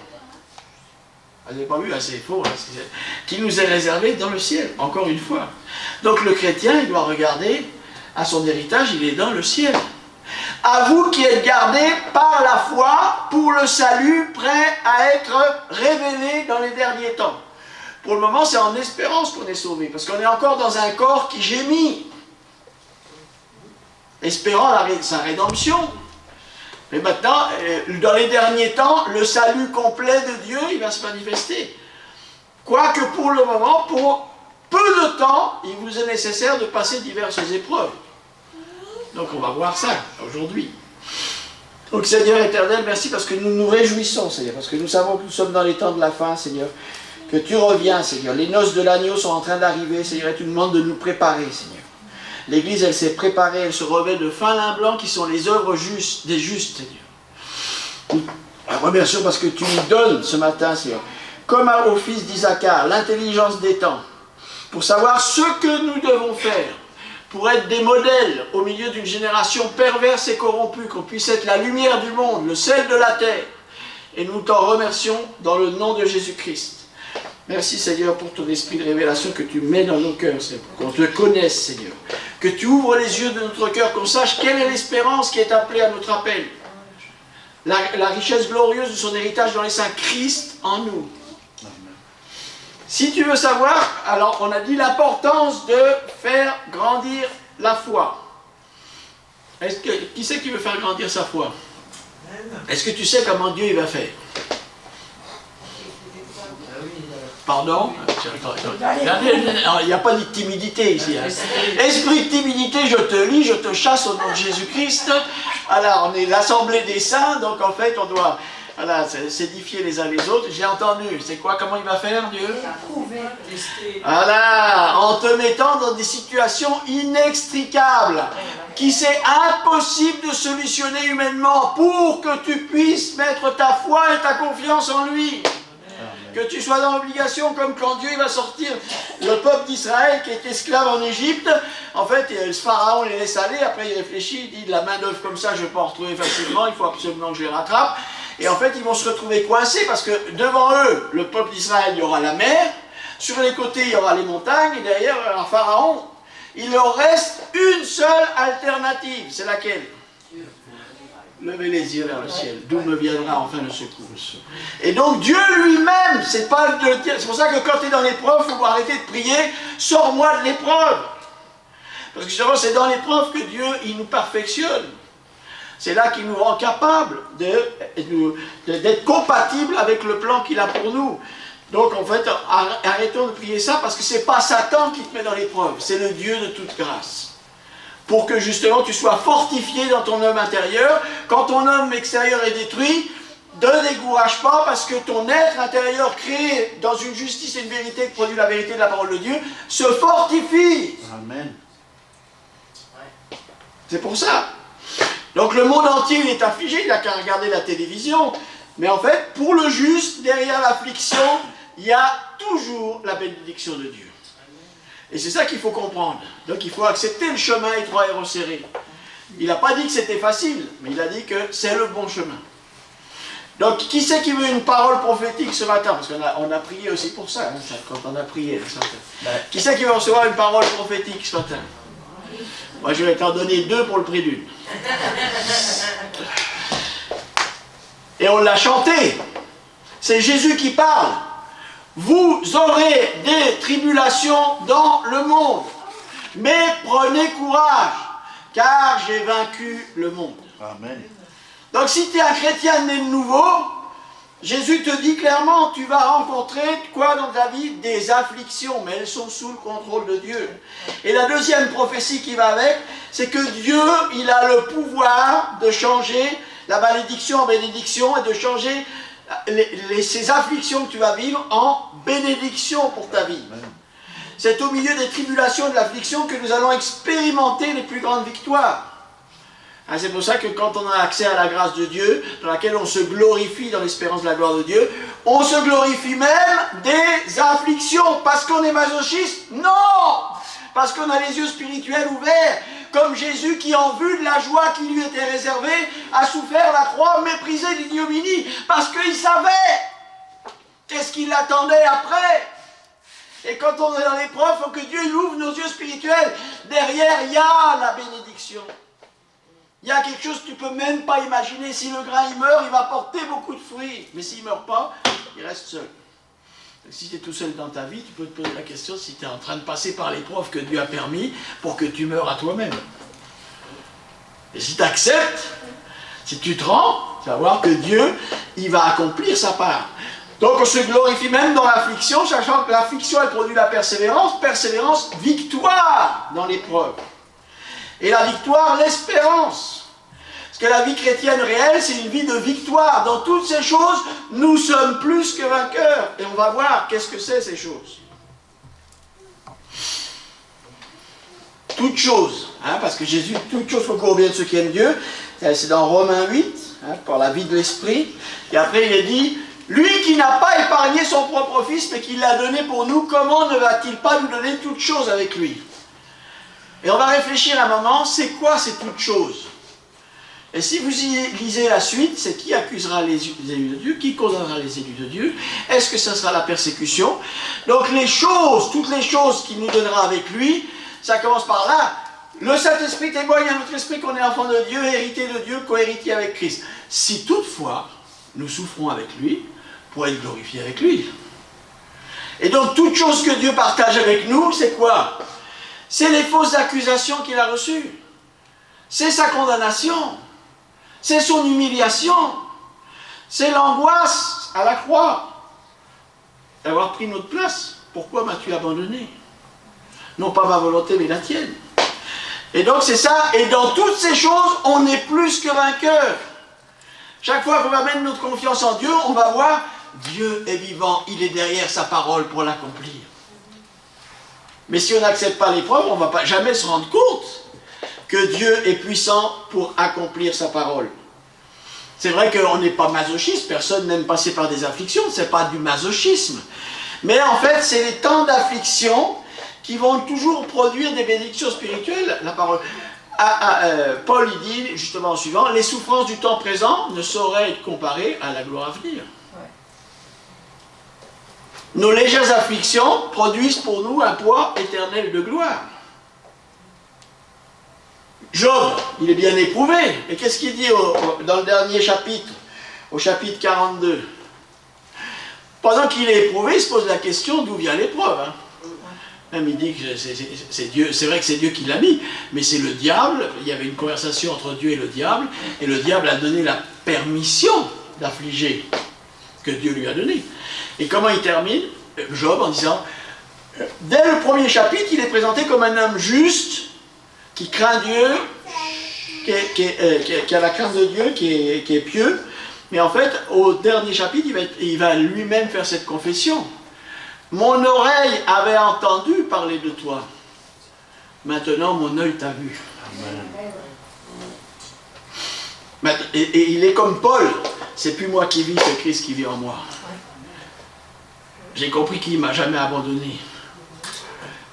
[SPEAKER 1] Vous n'avez pas vu, c'est faux. Hein, qui nous est réservé dans le ciel, encore une fois. Donc le chrétien, il doit regarder à son héritage, il est dans le ciel. À vous qui êtes gardés par la foi pour le salut, prêt à être révélé dans les derniers temps. Pour le moment, c'est en espérance qu'on est sauvé, parce qu'on est encore dans un corps qui gémit. espérant sa rédemption. Mais maintenant, dans les derniers temps, le salut complet de Dieu, il va se manifester. Quoique pour le moment, pour peu de temps, il vous est nécessaire de passer diverses épreuves. Donc on va voir ça aujourd'hui. Donc Seigneur éternel, merci parce que nous nous réjouissons, Seigneur, parce que nous savons que nous sommes dans les temps de la fin, Seigneur, que tu reviens, Seigneur. Les noces de l'agneau sont en train d'arriver, Seigneur, et tu nous demandes de nous préparer, Seigneur. L'Église, elle s'est préparée, elle se revêt de fin lin blanc qui sont les œuvres justes, des justes, Seigneur. Alors, bien sûr, parce que tu nous donnes ce matin, Seigneur, comme au fils d'Isaacar, l'intelligence des temps, pour savoir ce que nous devons faire, pour être des modèles au milieu d'une génération perverse et corrompue, qu'on puisse être la lumière du monde, le sel de la terre. Et nous t'en remercions dans le nom de Jésus-Christ. Merci Seigneur pour ton esprit de révélation que tu mets dans nos cœurs, Seigneur, qu'on te connaisse Seigneur. Que tu ouvres les yeux de notre cœur, qu'on sache quelle est l'espérance qui est appelée à notre appel. La richesse glorieuse de son héritage dans les saints, Christ en nous. Si tu veux savoir, alors on a dit l'importance de faire grandir la foi. Qui c'est qui veut faire grandir sa foi? Est-ce que tu sais comment Dieu il va faire? Pardon? Il n'y a pas de timidité ici. Hein. Esprit de timidité, je te lis, je te chasse au nom de Jésus-Christ. Alors, on est l'assemblée des saints, donc en fait, on doit s'édifier les uns les autres. J'ai entendu, c'est quoi? Comment il va faire, Dieu? Voilà, en te mettant dans des situations inextricables, qui c'est impossible de solutionner humainement, pour que tu puisses mettre ta foi et ta confiance en lui. Que tu sois dans l'obligation, comme quand Dieu va sortir le peuple d'Israël qui est esclave en Égypte. En fait, le pharaon les laisse aller, après il réfléchit, il dit la main d'œuvre comme ça, je ne vais pas en retrouver facilement, il faut absolument que je les rattrape. Et en fait, ils vont se retrouver coincés parce que devant eux, le peuple d'Israël, il y aura la mer, sur les côtés, il y aura les montagnes, et derrière, un pharaon. Il leur reste une seule alternative, c'est laquelle? Levez les yeux vers le ciel, d'où me viendra enfin le secours. Et donc Dieu lui-même, c'est pas de le dire. C'est pour ça que quand tu es dans l'épreuve, il faut arrêter de prier, sors-moi de l'épreuve. Parce que justement, c'est dans l'épreuve que Dieu, il nous perfectionne. C'est là qu'il nous rend capable d'être compatibles avec le plan qu'il a pour nous. Donc en fait, arrêtons de prier ça, parce que c'est pas Satan qui te met dans l'épreuve, c'est le Dieu de toute grâce. Pour que justement tu sois fortifié dans ton homme intérieur. Quand ton homme extérieur est détruit, ne décourage pas, parce que ton être intérieur créé dans une justice et une vérité qui produit la vérité de la parole de Dieu se fortifie. Amen. C'est pour ça. Donc le monde entier il est affligé, il n'a qu'à regarder la télévision. Mais en fait, pour le juste, derrière l'affliction, il y a toujours la bénédiction de Dieu. Et c'est ça qu'il faut comprendre. Donc il faut accepter le chemin étroit et resserré. Il n'a pas dit que c'était facile, mais il a dit que c'est le bon chemin. Donc qui c'est qui veut une parole prophétique ce matin? Parce qu'on a prié aussi pour ça, hein, quand on a prié. Qui c'est qui veut recevoir une parole prophétique ce matin? Moi je vais t'en donner 2 pour le prix d'une. Et on l'a chanté. C'est Jésus qui parle. Vous aurez des tribulations dans le monde, mais prenez courage, car j'ai vaincu le monde. Amen. Donc si tu es un chrétien né de nouveau, Jésus te dit clairement, tu vas rencontrer quoi dans ta vie? Des afflictions, mais elles sont sous le contrôle de Dieu. Et la deuxième prophétie qui va avec, c'est que Dieu, il a le pouvoir de changer la malédiction en bénédiction et de changer ces afflictions que tu vas vivre en bénédiction pour ta vie. C'est au milieu des tribulations et de l'affliction que nous allons expérimenter les plus grandes victoires. Hein, c'est pour ça que quand on a accès à la grâce de Dieu, dans laquelle on se glorifie dans l'espérance de la gloire de Dieu, on se glorifie même des afflictions. Parce qu'on est masochiste? Non! Parce qu'on a les yeux spirituels ouverts, comme Jésus qui, en vue de la joie qui lui était réservée, a souffert la croix, méprisé l'ignominie, parce qu'il savait qu'est-ce qui l'attendait après. Et quand on est dans l'épreuve, il faut que Dieu ouvre nos yeux spirituels. Derrière, il y a la bénédiction. Il y a quelque chose que tu ne peux même pas imaginer. Si le grain il meurt, il va porter beaucoup de fruits. Mais s'il ne meurt pas, il reste seul. Donc, si tu es tout seul dans ta vie, tu peux te poser la question si tu es en train de passer par l'épreuve que Dieu a permis pour que tu meures à toi-même. Et si tu acceptes, si tu te rends, tu vas voir que Dieu, il va accomplir sa part. Donc on se glorifie même dans l'affliction, sachant que l'affliction, elle produit la persévérance. Persévérance, victoire dans l'épreuve. Et la victoire, l'espérance. Parce que la vie chrétienne réelle, c'est une vie de victoire. Dans toutes ces choses, nous sommes plus que vainqueurs. Et on va voir qu'est-ce que c'est ces choses. Toutes choses, hein, parce que Jésus, toutes choses concourent bien de ceux qui aiment Dieu. C'est dans Romains 8, hein, par la vie de l'esprit. Et après, il est dit, lui qui n'a pas épargné son propre fils, mais qui l'a donné pour nous, comment ne va-t-il pas nous donner toutes choses avec lui? Et on va réfléchir un moment, c'est quoi ces toutes choses? Et si vous y lisez la suite, c'est qui accusera les élus de Dieu, qui condamnera les élus de Dieu? Est-ce que ça sera la persécution? Donc les choses, toutes les choses qu'il nous donnera avec lui, ça commence par là. Le Saint-Esprit témoigne à notre esprit qu'on est enfant de Dieu, héritier de Dieu, co-héritier avec Christ. Si toutefois, nous souffrons avec lui, pour être glorifiés avec lui. Et donc, toute chose que Dieu partage avec nous, c'est quoi? C'est les fausses accusations qu'il a reçues. C'est sa condamnation. C'est son humiliation. C'est l'angoisse à la croix d'avoir pris notre place. Pourquoi m'as-tu abandonné? Non pas ma volonté, mais la tienne. Et donc c'est ça, et dans toutes ces choses, on est plus que vainqueur. Chaque fois qu'on va mettre notre confiance en Dieu, on va voir, Dieu est vivant, il est derrière sa parole pour l'accomplir. Mais si on n'accepte pas l'épreuve, on ne va pas jamais se rendre compte que Dieu est puissant pour accomplir sa parole. C'est vrai qu'on n'est pas masochiste, personne n'aime passer par des afflictions, ce n'est pas du masochisme. Mais en fait, c'est les temps d'affliction qui vont toujours produire des bénédictions spirituelles. La parole. Paul il dit justement en suivant, les souffrances du temps présent ne sauraient être comparées à la gloire à venir. Ouais. Nos légères afflictions produisent pour nous un poids éternel de gloire. Job, il est bien éprouvé. Et qu'est-ce qu'il dit dans le dernier chapitre, au chapitre 42? Pendant qu'il est éprouvé, il se pose la question d'où vient l'épreuve. Hein. Même il dit que c'est Dieu, c'est vrai que c'est Dieu qui l'a mis, mais c'est le diable. Il y avait une conversation entre Dieu et le diable a donné la permission d'affliger que Dieu lui a donnée. Et comment il termine, Job, en disant, dès le premier chapitre, il est présenté comme un homme juste, qui craint Dieu, qui a la crainte de Dieu, qui est pieux. Mais en fait, au dernier chapitre, il va lui-même faire cette confession. Mon oreille avait entendu parler de toi. Maintenant, mon œil t'a vu. Amen. Et il est comme Paul. C'est plus moi qui vis, c'est Christ qui vit en moi. J'ai compris qu'il ne m'a jamais abandonné.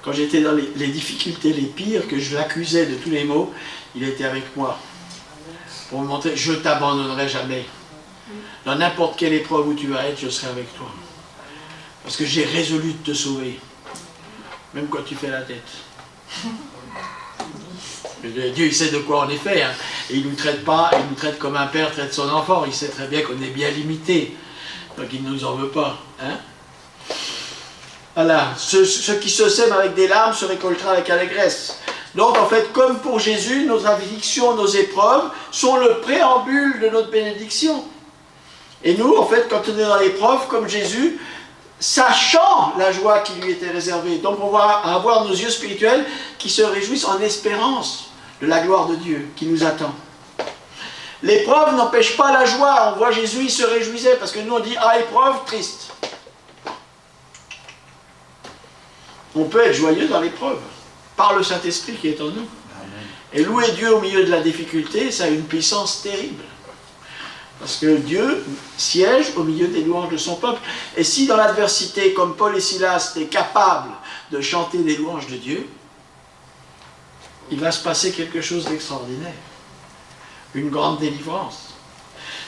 [SPEAKER 1] Quand j'étais dans les difficultés les pires, que je l'accusais de tous les maux, il était avec moi. Pour me montrer, je ne t'abandonnerai jamais. Dans n'importe quelle épreuve où tu vas être, je serai avec toi. Parce que j'ai résolu de te sauver. Même quand tu fais la tête. Dieu, il sait de quoi on est fait. Hein. Et il ne nous traite pas, il nous traite comme un père traite son enfant. Il sait très bien qu'on est bien limité. Donc il ne nous en veut pas. Hein. Voilà. Ce qui se sème avec des larmes se récoltera avec allégresse. Donc en fait, comme pour Jésus, nos afflictions, nos épreuves sont le préambule de notre bénédiction. Et nous, en fait, quand on est dans l'épreuve, comme Jésus, sachant la joie qui lui était réservée. Donc on va avoir nos yeux spirituels qui se réjouissent en espérance de la gloire de Dieu qui nous attend. L'épreuve n'empêche pas la joie. On voit Jésus, il se réjouissait parce que nous on dit, ah, épreuve, triste. On peut être joyeux dans l'épreuve par le Saint-Esprit qui est en nous. Amen. Et louer Dieu au milieu de la difficulté, ça a une puissance terrible. Parce que Dieu siège au milieu des louanges de son peuple. Et si dans l'adversité, comme Paul et Silas étaient capables de chanter des louanges de Dieu, il va se passer quelque chose d'extraordinaire. Une grande délivrance.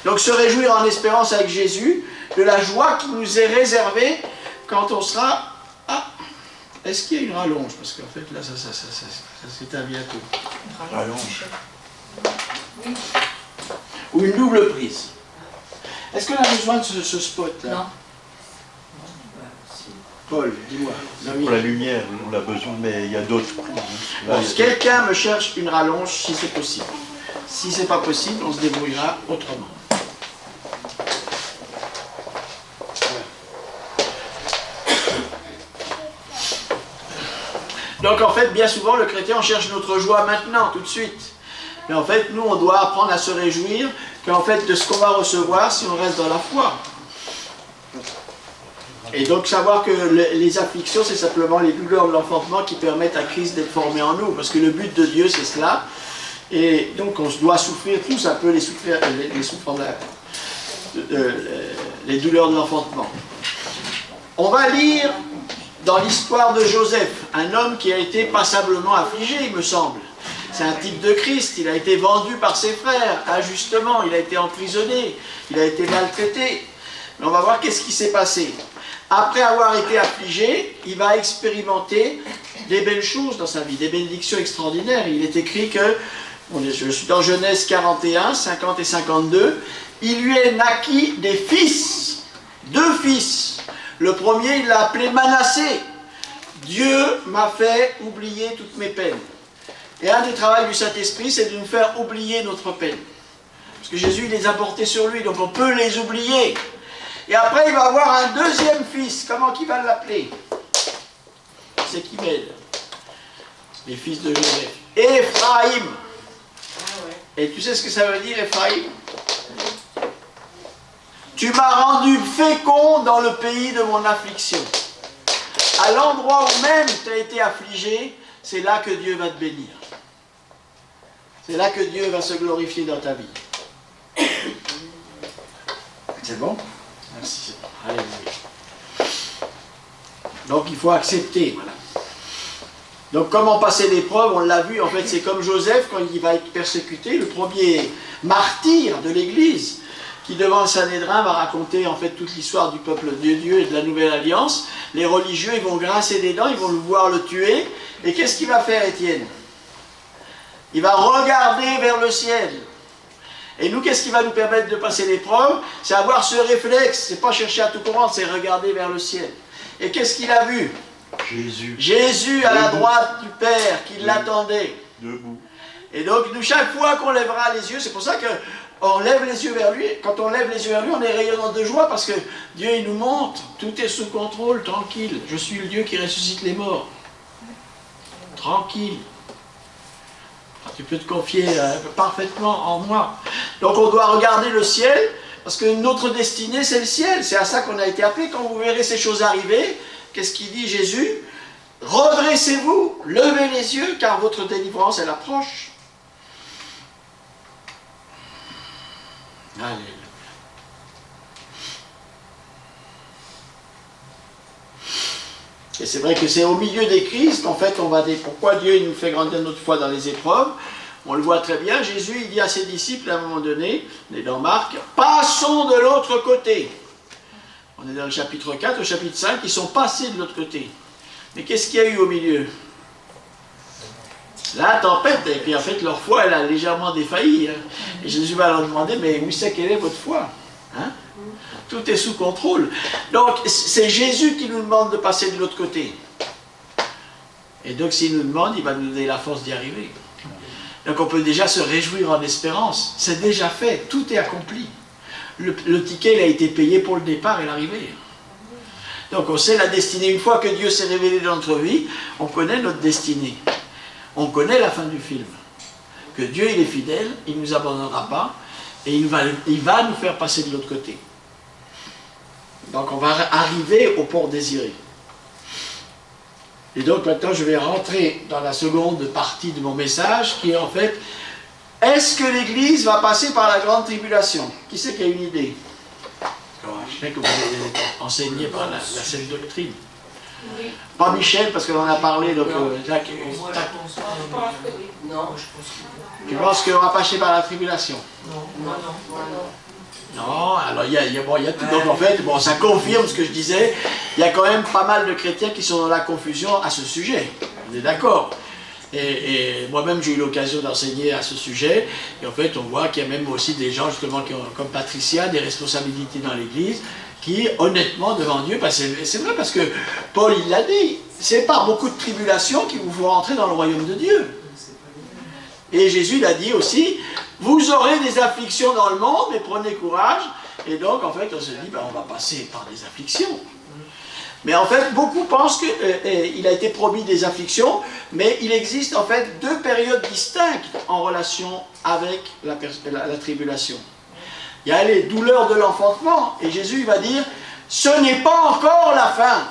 [SPEAKER 1] Donc se réjouir en espérance avec Jésus de la joie qui nous est réservée quand on sera... Ah, est-ce qu'il y a une rallonge? Parce qu'en fait, là, ça s'éteint bientôt.
[SPEAKER 3] Une rallonge.
[SPEAKER 2] Oui.
[SPEAKER 1] Ou une double prise. Est-ce qu'on a besoin de ce spot-là?
[SPEAKER 2] Non.
[SPEAKER 1] Paul, dis-moi.
[SPEAKER 3] Pour la lumière, on a besoin, mais il y a d'autres prises.
[SPEAKER 1] Bon, si quelqu'un me cherche une rallonge, si c'est possible. Si ce n'est pas possible, on se débrouillera autrement. Donc en fait, bien souvent, le chrétien, on cherche notre joie maintenant, tout de suite. Mais en fait, nous, on doit apprendre à se réjouir qu'en fait, de ce qu'on va recevoir si on reste dans la foi. Et donc savoir que les afflictions, c'est simplement les douleurs de l'enfantement qui permettent à Christ d'être formé en nous. Parce que le but de Dieu, c'est cela. Et donc on doit souffrir tous un peu les douleurs de l'enfantement. On va lire dans l'histoire de Joseph, un homme qui a été passablement affligé, il me semble. C'est un type de Christ, il a été vendu par ses frères, injustement, il a été emprisonné, il a été maltraité. Mais on va voir qu'est-ce qui s'est passé. Après avoir été affligé, il va expérimenter des belles choses dans sa vie, des bénédictions extraordinaires. Il est écrit que, je suis dans Genèse 41, 50 et 52, il lui est naquit des fils, 2 fils. Le premier, il l'a appelé Manassé. Dieu m'a fait oublier toutes mes peines. Et un des travaux du Saint-Esprit, c'est de nous faire oublier notre peine. Parce que Jésus, il les a portés sur lui, donc on peut les oublier. Et après, il va avoir un deuxième fils. Comment qu'il va l'appeler? C'est qui m'aide? Les fils de Joseph. Éphraïm. Et tu sais ce que ça veut dire, Éphraïm? Tu m'as rendu fécond dans le pays de mon affliction. À l'endroit où même tu as été affligé, c'est là que Dieu va te bénir. C'est là que Dieu va se glorifier dans ta vie. C'est bon? Merci, c'est bon. Alléluia. Donc il faut accepter, voilà. Donc comment passer l'épreuve, on l'a vu, en fait c'est comme Joseph quand il va être persécuté, le premier martyr de l'Église, qui devant le Sanhédrin va raconter en fait toute l'histoire du peuple de Dieu et de la Nouvelle Alliance. Les religieux, ils vont grincer des dents, ils vont le voir le tuer. Et qu'est-ce qu'il va faire, Étienne? Il va regarder vers le ciel. Et nous, qu'est-ce qui va nous permettre de passer l'épreuve? C'est avoir ce réflexe, c'est pas chercher à tout comprendre, c'est regarder vers le ciel. Et qu'est-ce qu'il a vu?
[SPEAKER 3] Jésus.
[SPEAKER 1] Jésus à la droite du Père, qui l'attendait.
[SPEAKER 3] Debout.
[SPEAKER 1] Et donc, nous, chaque fois qu'on lèvera les yeux, c'est pour ça que on lève les yeux vers lui. Quand on lève les yeux vers lui, on est rayonnant de joie parce que Dieu, il nous montre, tout est sous contrôle, tranquille. Je suis le Dieu qui ressuscite les morts. Tranquille. Tu peux te confier parfaitement en moi. Donc on doit regarder le ciel, parce que notre destinée, c'est le ciel. C'est à ça qu'on a été appelé. Quand vous verrez ces choses arriver, qu'est-ce qu'il dit Jésus? Redressez-vous, levez les yeux, car votre délivrance, elle approche. Alléluia. Et c'est vrai que c'est au milieu des crises qu'en fait on va dire pourquoi Dieu il nous fait grandir notre foi dans les épreuves. On le voit très bien, Jésus il dit à ses disciples à un moment donné, on est dans Marc, passons de l'autre côté. On est dans le chapitre 4, au chapitre 5, ils sont passés de l'autre côté. Mais qu'est-ce qu'il y a eu au milieu? La tempête, et puis en fait leur foi elle a légèrement défailli. Hein. Et Jésus va leur demander, mais où c'est quelle est votre foi? Hein? Tout est sous contrôle. Donc c'est Jésus qui nous demande de passer de l'autre côté. Et donc s'il nous demande, il va nous donner la force d'y arriver. Donc on peut déjà se réjouir en espérance. C'est déjà fait, tout est accompli. Le ticket il a été payé pour le départ et l'arrivée. Donc on sait la destinée. Une fois que Dieu s'est révélé dans notre vie, on connaît notre destinée. On connaît la fin du film. Que Dieu il est fidèle, il ne nous abandonnera pas et il va nous faire passer de l'autre côté. Donc on va arriver au port désiré. Et donc maintenant je vais rentrer dans la seconde partie de mon message qui est en fait, est-ce que l'Église va passer par la grande tribulation? Qui c'est qui a une idée? Je sais que vous êtes enseigné par la saine doctrine.
[SPEAKER 2] Oui.
[SPEAKER 1] Pas Michel, parce qu'on en a parlé, donc Jacques.
[SPEAKER 2] Moi, je pense que oui. Non, je pense que
[SPEAKER 1] Tu penses qu'on va passer par la tribulation?
[SPEAKER 2] non.
[SPEAKER 1] Non, alors il y a tout. Donc en fait, bon, ça confirme ce que je disais. Il y a quand même pas mal de chrétiens qui sont dans la confusion à ce sujet. On est d'accord. Et moi-même, j'ai eu l'occasion d'enseigner à ce sujet. Et en fait, on voit qu'il y a même aussi des gens, justement, qui ont, comme Patricia, des responsabilités dans l'Église, qui, honnêtement, devant Dieu, c'est vrai parce que Paul, il l'a dit, c'est par beaucoup de tribulations qu'il vous faut rentrer dans le royaume de Dieu. Et Jésus l'a dit aussi, vous aurez des afflictions dans le monde, mais prenez courage. Et donc, en fait, on se dit, ben, on va passer par des afflictions. Mais en fait, beaucoup pensent qu'il a été promis des afflictions, mais il existe en fait deux périodes distinctes en relation avec la tribulation. Il y a les douleurs de l'enfantement, et Jésus va dire, ce n'est pas encore la fin.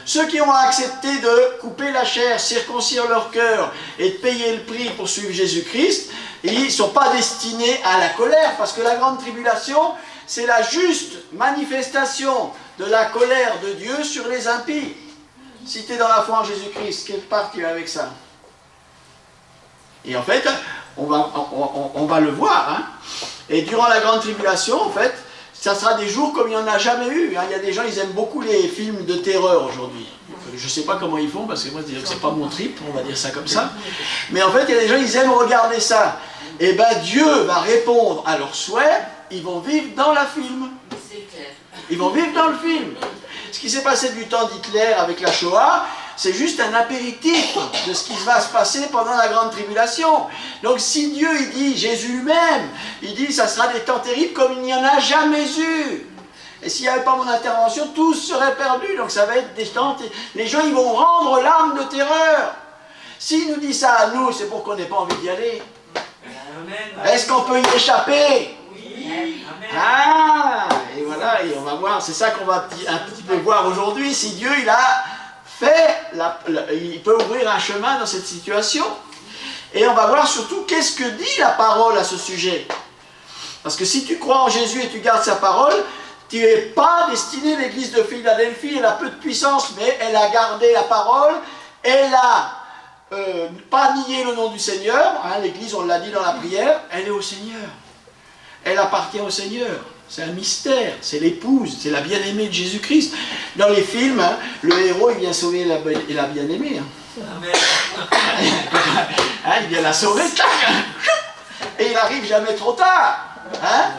[SPEAKER 1] Ceux qui ont accepté de couper la chair, circoncire leur cœur et de payer le prix pour suivre Jésus-Christ, ils ne sont pas destinés à la colère, parce que la grande tribulation, c'est la juste manifestation de la colère de Dieu sur les impies. Si tu es dans la foi en Jésus-Christ, quelle part tu as avec ça? Et en fait, on va le voir. Hein. Et durant la grande tribulation, en fait, ça sera des jours comme il n'y en a jamais eu. Hein. Il y a des gens, ils aiment beaucoup les films de terreur aujourd'hui. Je ne sais pas comment ils font, parce que moi, c'est pas mon trip, on va dire ça comme ça. Mais en fait, il y a des gens, ils aiment regarder ça. Et bien, Dieu va répondre à leurs souhaits, ils vont vivre dans la film. Ils vont vivre dans le film. Ce qui s'est passé du temps d'Hitler avec la Shoah, c'est juste un apéritif de ce qui va se passer pendant la grande tribulation. Donc si Dieu, il dit, Jésus lui-même, il dit, ça sera des temps terribles comme il n'y en a jamais eu. Et s'il n'y avait pas mon intervention, tous seraient perdus. Donc ça va être des temps... Les gens, ils vont rendre l'âme de terreur. S'il nous dit ça à nous, c'est pour qu'on n'ait pas envie d'y aller. Est-ce qu'on peut y échapper? Ah, et voilà, et on va voir, c'est ça qu'on va un petit peu voir aujourd'hui, si Dieu, il a fait, il peut ouvrir un chemin dans cette situation. Et on va voir surtout qu'est-ce que dit la parole à ce sujet. Parce que si tu crois en Jésus et tu gardes sa parole, tu n'es pas destiné, l'église de Philadelphie, elle a peu de puissance, mais elle a gardé la parole, elle a pas nié le nom du Seigneur, hein, l'église, on l'a dit dans la prière, elle est au Seigneur. Elle appartient au Seigneur. C'est un mystère. C'est l'épouse. C'est la bien-aimée de Jésus-Christ. Dans les films, hein, le héros, il vient sauver la bien-aimée. Hein. Hein, il vient la sauver. Et il n'arrive jamais trop tard. Hein.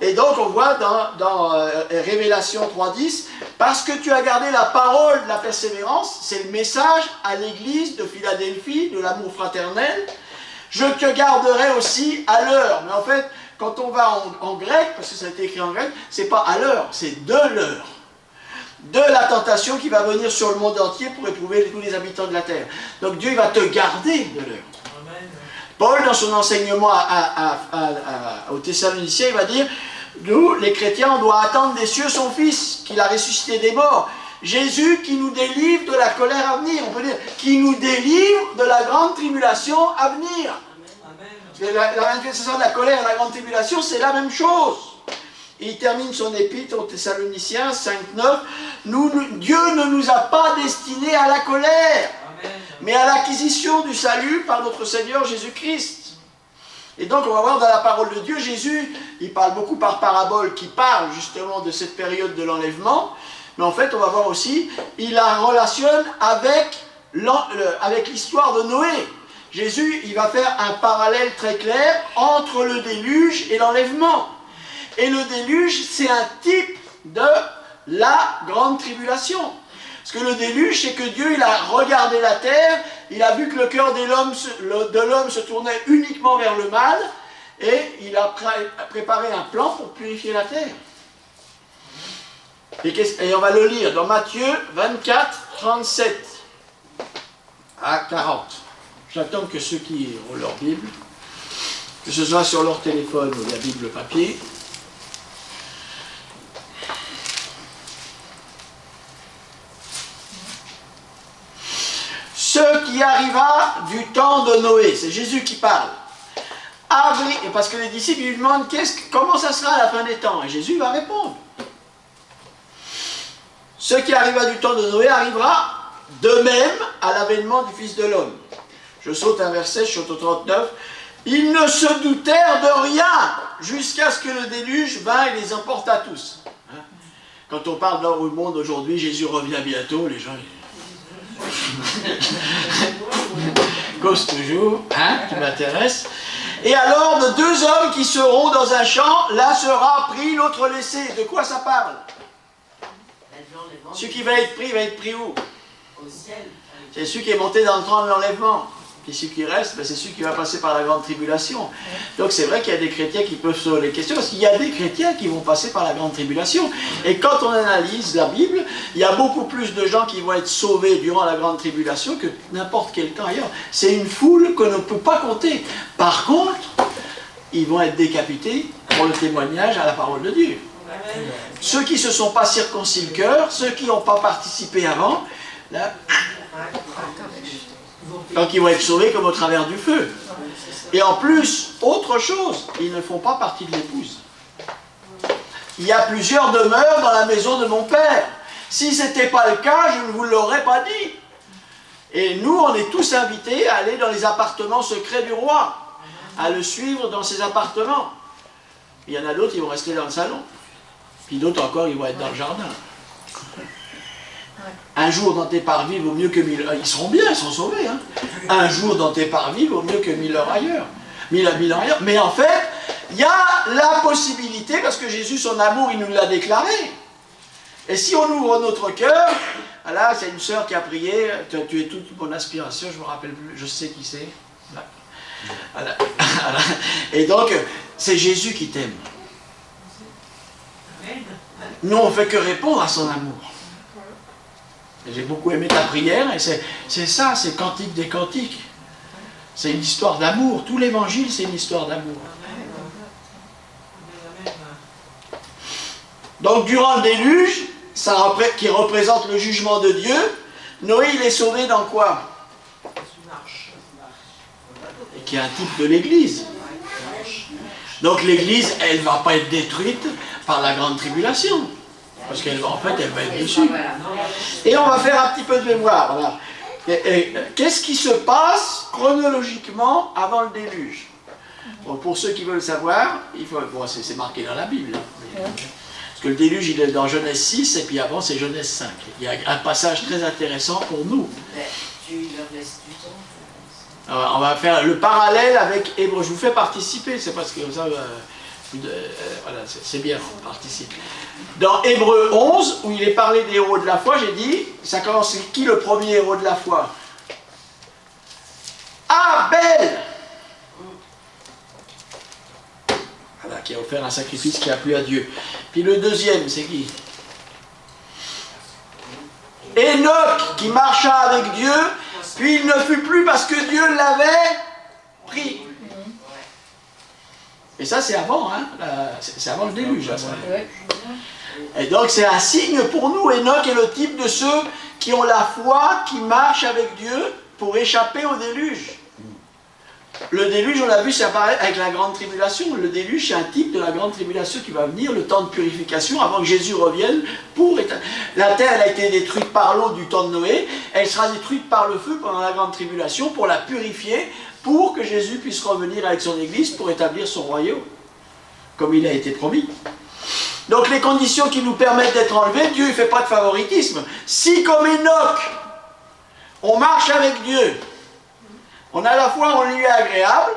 [SPEAKER 1] Et donc, on voit dans Révélation 3.10, parce que tu as gardé la parole de la persévérance, c'est le message à l'église de Philadelphie, de l'amour fraternel. Je te garderai aussi à l'heure. Mais en fait, quand on va en grec, parce que ça a été écrit en grec, c'est pas à l'heure, c'est de l'heure. De la tentation qui va venir sur le monde entier pour éprouver tous les habitants de la terre. Donc Dieu, il va te garder de l'heure. Paul, dans son enseignement aux Thessaloniciens, il va dire, nous, les chrétiens, on doit attendre des cieux son Fils, qu'il a ressuscité des morts. Jésus qui nous délivre de la colère à venir, on peut dire, qui nous délivre de la grande tribulation à venir. La manifestation de la colère et la grande tribulation, c'est la même chose. Il termine son épître aux Thessaloniciens 5.9. Dieu ne nous a pas destinés à la colère, mais à l'acquisition du salut par notre Seigneur Jésus-Christ. Et donc on va voir dans la parole de Dieu, Jésus, il parle beaucoup par parabole, qui parle justement de cette période de l'enlèvement, mais en fait on va voir aussi, il la relationne avec l'histoire de Noé. Jésus, il va faire un parallèle très clair entre le déluge et l'enlèvement. Et le déluge, c'est un type de la grande tribulation. Parce que le déluge, c'est que Dieu, il a regardé la terre, il a vu que le cœur de l'homme se tournait uniquement vers le mal, et il a préparé un plan pour purifier la terre. Et on va le lire dans Matthieu 24, 37 à 40. J'attends que ceux qui ont leur Bible, que ce soit sur leur téléphone ou la Bible papier, ce qui arriva du temps de Noé, c'est Jésus qui parle. Et parce que les disciples lui demandent comment ça sera à la fin des temps, et Jésus va répondre. Ce qui arriva du temps de Noé arrivera de même à l'avènement du Fils de l'homme. Je saute un verset, je saute au 39. Ils ne se doutèrent de rien jusqu'à ce que le déluge vint et les emporte à tous. Hein? Quand on parle dans le monde aujourd'hui, Jésus revient bientôt, les gens... cause toujours, hein, qui m'intéresse. Et alors, de deux hommes qui seront dans un champ, l'un sera pris, l'autre laissé. De quoi ça parle? Celui qui va être pris où? Au ciel. C'est celui qui est monté dans le train de l'enlèvement. Puis celui qui reste, ben, c'est celui qui va passer par la grande tribulation. Donc c'est vrai qu'il y a des chrétiens qui peuvent se poser les questions, parce qu'il y a des chrétiens qui vont passer par la grande tribulation. Et quand on analyse la Bible, il y a beaucoup plus de gens qui vont être sauvés durant la grande tribulation que n'importe quel temps ailleurs. C'est une foule qu'on ne peut pas compter. Par contre, ils vont être décapités pour le témoignage à la parole de Dieu. Ceux qui ne se sont pas circoncis le cœur, ceux qui n'ont pas participé avant, là, donc ils vont être sauvés comme au travers du feu. Et en plus, autre chose, ils ne font pas partie de l'épouse. Il y a plusieurs demeures dans la maison de mon Père. Si ce n'était pas le cas, je ne vous l'aurais pas dit. Et nous, on est tous invités à aller dans les appartements secrets du roi, à le suivre dans ses appartements. Il y en a d'autres, ils vont rester dans le salon. Puis d'autres encore, ils vont être dans le jardin. Un jour dans tes parvis vaut mieux que 1000 heures. Ils seront bien, ils sont sauvés. Hein. Un jour dans tes parvis vaut mieux que 1000 heures ailleurs. 1000 ans ailleurs. Mais en fait, il y a la possibilité, parce que Jésus, son amour, il nous l'a déclaré. Et si on ouvre notre cœur, là, c'est une sœur qui a prié, tu es toute mon aspiration, je ne me rappelle plus, je sais qui c'est. Voilà. Et donc, c'est Jésus qui t'aime. Nous, on ne fait que répondre à son amour. J'ai beaucoup aimé ta prière, et c'est ça, c'est Cantique des Cantiques. C'est une histoire d'amour. Tout l'évangile, c'est une histoire d'amour. Donc, durant le déluge, qui représente le jugement de Dieu, Noé, il est sauvé dans quoi? Et qui est un type de l'Église. Donc, l'Église, elle ne va pas être détruite par la grande tribulation. Parce qu'en fait, elle va être déçue. Et on va faire un petit peu de mémoire. Voilà. Qu'est-ce qui se passe chronologiquement avant le déluge? Bon, pour ceux qui veulent savoir, bon, c'est marqué dans la Bible. Hein. Parce que le déluge, il est dans Genèse 6, et puis avant, c'est Genèse 5. Il y a un passage très intéressant pour nous. Alors, on va faire le parallèle avec Hébreu. Je vous fais participer, c'est parce que ça... voilà, c'est bien, on participe. Dans Hébreu 11, où il est parlé des héros de la foi, j'ai dit, ça commence, c'est qui le premier héros de la foi? Abel! Voilà, qui a offert un sacrifice qui a plu à Dieu. Puis le deuxième, c'est qui? Enoch, qui marcha avec Dieu, puis il ne fut plus parce que Dieu l'avait pris. Et ça, c'est avant, hein, c'est avant le déluge. Hein, et donc, c'est un signe pour nous. Enoch est le type de ceux qui ont la foi, qui marchent avec Dieu pour échapper au déluge. Le déluge, on l'a vu, ça apparaît avec la grande tribulation. Le déluge, c'est un type de la grande tribulation qui va venir, le temps de purification, avant que Jésus revienne. La terre, elle a été détruite par l'eau du temps de Noé. Elle sera détruite par le feu pendant la grande tribulation pour la purifier, pour que Jésus puisse revenir avec son Église pour établir son royaume, comme il a été promis. Donc les conditions qui nous permettent d'être enlevés, Dieu ne fait pas de favoritisme. Si comme Enoch, on marche avec Dieu, on a la foi, on lui est agréable,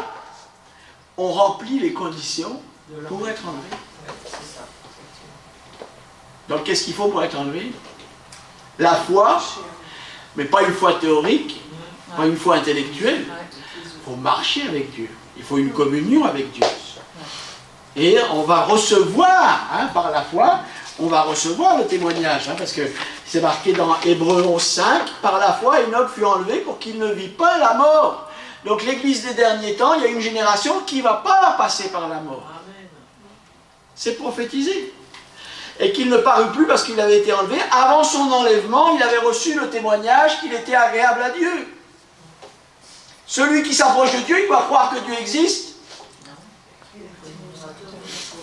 [SPEAKER 1] on remplit les conditions pour être enlevé. Donc qu'est-ce qu'il faut pour être enlevé? La foi, mais pas une foi théorique, pas une foi intellectuelle. Il faut marcher avec Dieu. Il faut une communion avec Dieu. Et on va recevoir, hein, par la foi, on va recevoir le témoignage. Hein, parce que c'est marqué dans Hébreu 11.5, par la foi, Enoch fut enlevé pour qu'il ne vit pas la mort. Donc l'église des derniers temps, il y a une génération qui ne va pas passer par la mort. C'est prophétisé. Et qu'il ne parut plus parce qu'il avait été enlevé. Avant son enlèvement, il avait reçu le témoignage qu'il était agréable à Dieu. Celui qui s'approche de Dieu, il doit croire que Dieu existe.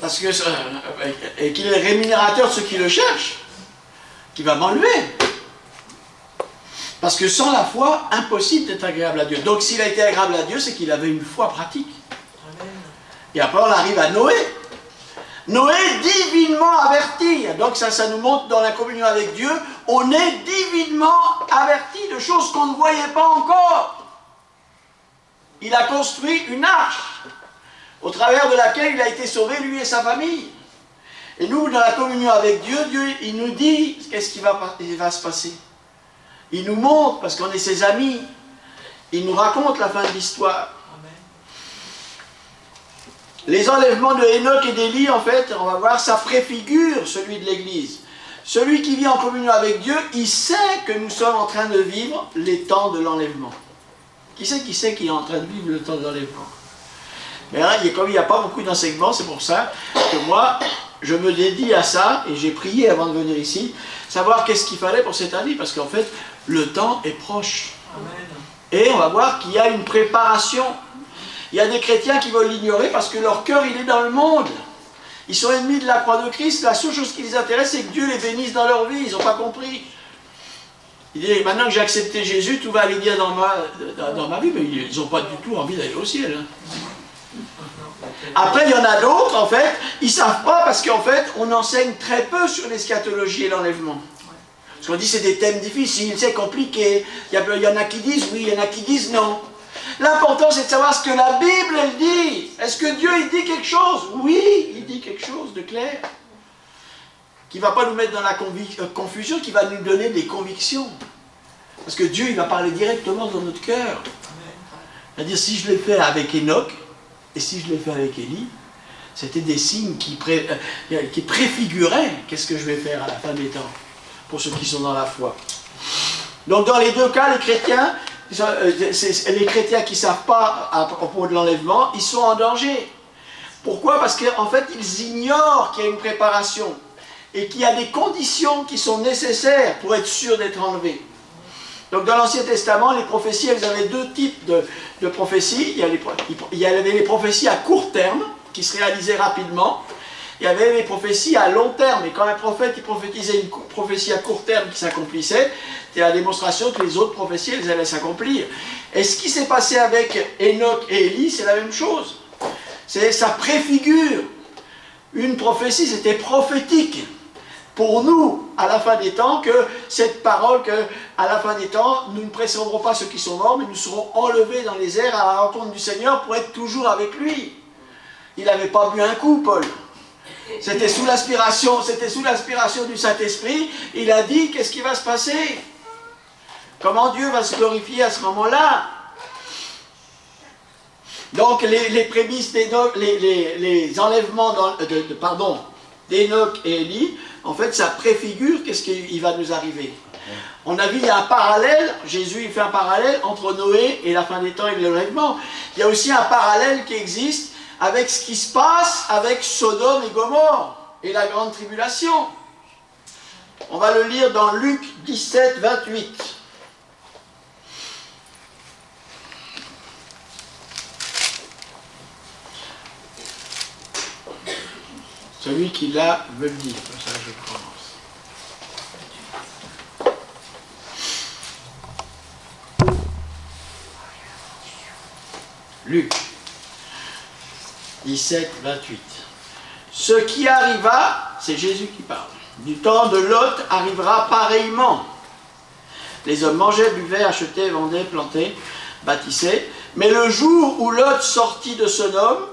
[SPEAKER 1] Parce que, et qu'il est rémunérateur de ceux qui le cherchent, qui va m'enlever. Parce que sans la foi, impossible d'être agréable à Dieu. Donc s'il a été agréable à Dieu, c'est qu'il avait une foi pratique. Et après on arrive à Noé. Noé divinement averti. Donc ça nous montre dans la communion avec Dieu, on est divinement averti de choses qu'on ne voyait pas encore. Il a construit une arche au travers de laquelle il a été sauvé, lui et sa famille. Et nous, dans la communion avec Dieu, Dieu, il nous dit qu'est-ce qui va se passer. Il nous montre, parce qu'on est ses amis, il nous raconte la fin de l'histoire. Les enlèvements de Enoch et d'Élie, en fait, on va voir, ça préfigure celui de l'Église. Celui qui vit en communion avec Dieu, il sait que nous sommes en train de vivre les temps de l'enlèvement. Qui sait qu'il est en train de vivre le temps de l'enlèvement? Mais là, comme il n'y a pas beaucoup d'enseignements, c'est pour ça que moi, je me dédie à ça, et j'ai prié avant de venir ici, savoir qu'est-ce qu'il fallait pour cette année, parce qu'en fait, le temps est proche. Amen. Et on va voir qu'il y a une préparation. Il y a des chrétiens qui veulent l'ignorer parce que leur cœur, il est dans le monde. Ils sont ennemis de la croix de Christ. La seule chose qui les intéresse, c'est que Dieu les bénisse dans leur vie. Ils n'ont pas compris. Il dit, maintenant que j'ai accepté Jésus, tout va aller bien dans ma vie. Mais ils n'ont pas du tout envie d'aller au ciel. Hein. Après, il y en a d'autres, en fait, ils ne savent pas parce qu'en fait, on enseigne très peu sur l'eschatologie et l'enlèvement. Parce qu'on dit c'est des thèmes difficiles, c'est compliqué. Il y en a qui disent oui, il y en a qui disent non. L'important, c'est de savoir ce que la Bible, elle dit. Est-ce que Dieu, il dit quelque chose? Oui, il dit quelque chose de clair. Qui ne va pas nous mettre dans la confusion, qui va nous donner des convictions. Parce que Dieu, il va parler directement dans notre cœur. C'est-à-dire, si je l'ai fait avec Enoch, et si je l'ai fait avec Élie, c'était des signes qui préfiguraient qu'est-ce que je vais faire à la fin des temps, pour ceux qui sont dans la foi. Donc, dans les deux cas, les chrétiens qui ne savent pas à propos de l'enlèvement, ils sont en danger. Pourquoi? Parce qu'en fait, ils ignorent qu'il y a une préparation et qu'il y a des conditions qui sont nécessaires pour être sûr d'être enlevé. Donc dans l'Ancien Testament, les prophéties, elles avaient deux types de prophéties. Il y avait les prophéties à court terme, qui se réalisaient rapidement. Il y avait les prophéties à long terme. Et quand un prophète il prophétisait une prophétie à court terme qui s'accomplissait, c'était la démonstration que les autres prophéties, elles allaient s'accomplir. Et ce qui s'est passé avec Enoch et Élie, c'est la même chose. Ça préfigure une prophétie, c'était prophétique. Pour nous, à la fin des temps, que cette parole, qu'à la fin des temps, nous ne précéderons pas ceux qui sont morts, mais nous serons enlevés dans les airs à la rencontre du Seigneur pour être toujours avec lui. Il n'avait pas bu un coup, Paul. C'était sous l'aspiration du Saint-Esprit. Il a dit, qu'est-ce qui va se passer? Comment Dieu va se glorifier à ce moment-là? Donc, les prémices d'Enoch, les enlèvements d'Enoch et Élie, en fait, ça préfigure qu'est-ce qui va nous arriver. On a vu, il y a un parallèle, Jésus il fait un parallèle entre Noé et la fin des temps et l'enlèvement. Il y a aussi un parallèle qui existe avec ce qui se passe avec Sodome et Gomorrhe et la grande tribulation. On va le lire dans Luc 17, 28. Celui qui l'a veut le dire, comme ça je commence. Luc 17, 28. Ce qui arriva, c'est Jésus qui parle, du temps de Lot arrivera pareillement. Les hommes mangeaient, buvaient, achetaient, vendaient, plantaient, bâtissaient. Mais le jour où Lot sortit de Sodome,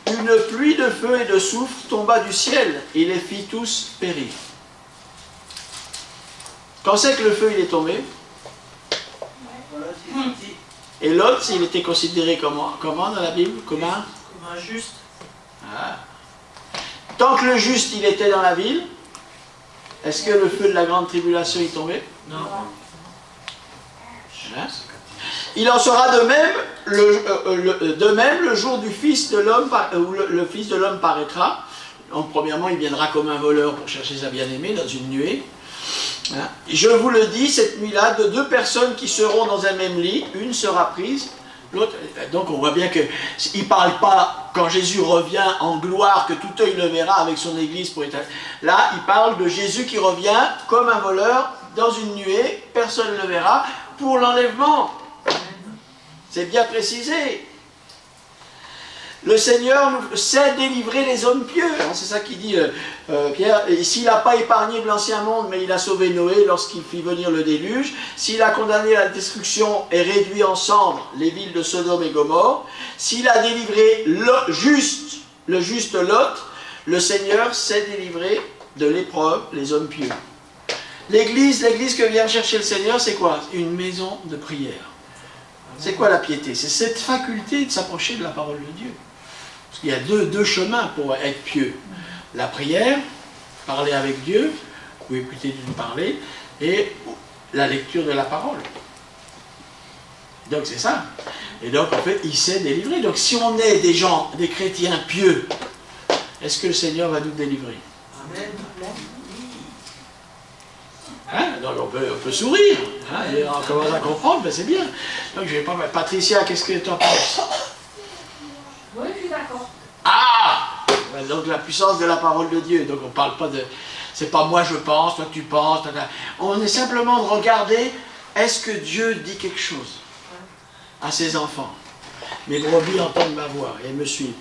[SPEAKER 1] une pluie de feu et de soufre tomba du ciel et les fit tous périr. Quand c'est que le feu il est tombé? Et Lot, il était considéré comment dans la Bible? Comme un juste. Ah. Tant que le juste il était dans la ville, est-ce que le feu de la grande tribulation est tombé? Non. Hein? Il en sera de même le jour du Fils de l'homme, où le Fils de l'homme paraîtra. Donc, premièrement, il viendra comme un voleur pour chercher sa bien-aimée dans une nuée. Hein? Je vous le dis, cette nuit-là, de deux personnes qui seront dans un même lit, une sera prise, l'autre. Donc, on voit bien qu'il ne parle pas quand Jésus revient en gloire, que tout œil le verra avec son Église pour être. Là, il parle de Jésus qui revient comme un voleur dans une nuée, personne ne le verra, pour l'enlèvement. C'est bien précisé. Le Seigneur sait délivrer les hommes pieux. C'est ça qu'il dit Pierre. S'il n'a pas épargné de l'ancien monde, mais il a sauvé Noé lorsqu'il fit venir le déluge. S'il a condamné à la destruction et réduit en cendres les villes de Sodome et Gomorrhe. S'il a délivré le juste Lot, le Seigneur sait délivrer de l'épreuve les hommes pieux. L'église que vient chercher le Seigneur, c'est quoi? Une maison de prière. C'est quoi la piété? C'est cette faculté de s'approcher de la parole de Dieu. Parce qu'il y a deux chemins pour être pieux. La prière, parler avec Dieu, ou écouter Dieu parler, et la lecture de la parole. Donc c'est ça. Et donc en fait, il s'est délivré. Donc si on est des gens, des chrétiens pieux, est-ce que le Seigneur va nous délivrer?
[SPEAKER 2] Amen.
[SPEAKER 1] Hein? Donc on peut sourire. Hein? Et on commence à comprendre, ben c'est bien. Donc je vais pas. Patricia, qu'est-ce que tu en penses?
[SPEAKER 2] Oui, je suis d'accord.
[SPEAKER 1] Ah! Ben donc la puissance de la parole de Dieu. Donc on parle pas de. C'est pas moi je pense, toi tu penses. On est simplement de regarder, est-ce que Dieu dit quelque chose à ses enfants? Mes brebis entendent ma voix et elles me suivent.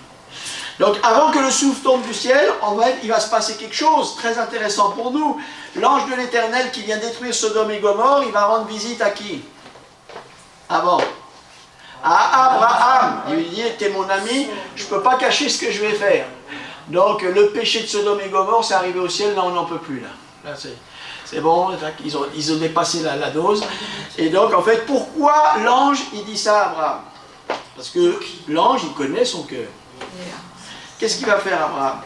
[SPEAKER 1] Donc avant que le souffle tombe du ciel, il va se passer quelque chose très intéressant pour nous. L'ange de l'Éternel qui vient détruire Sodome et Gomorrhe, il va rendre visite à qui? Avant. À Abraham. Il lui dit, t'es mon ami, je ne peux pas cacher ce que je vais faire. Donc le péché de Sodome et Gomorrhe, c'est arrivé au ciel, là on n'en peut plus. Là c'est bon, ils ont dépassé la dose. Et donc en fait, pourquoi l'ange, il dit ça à Abraham? Parce que l'ange, il connaît son cœur. Qu'est-ce qu'il va faire Abraham?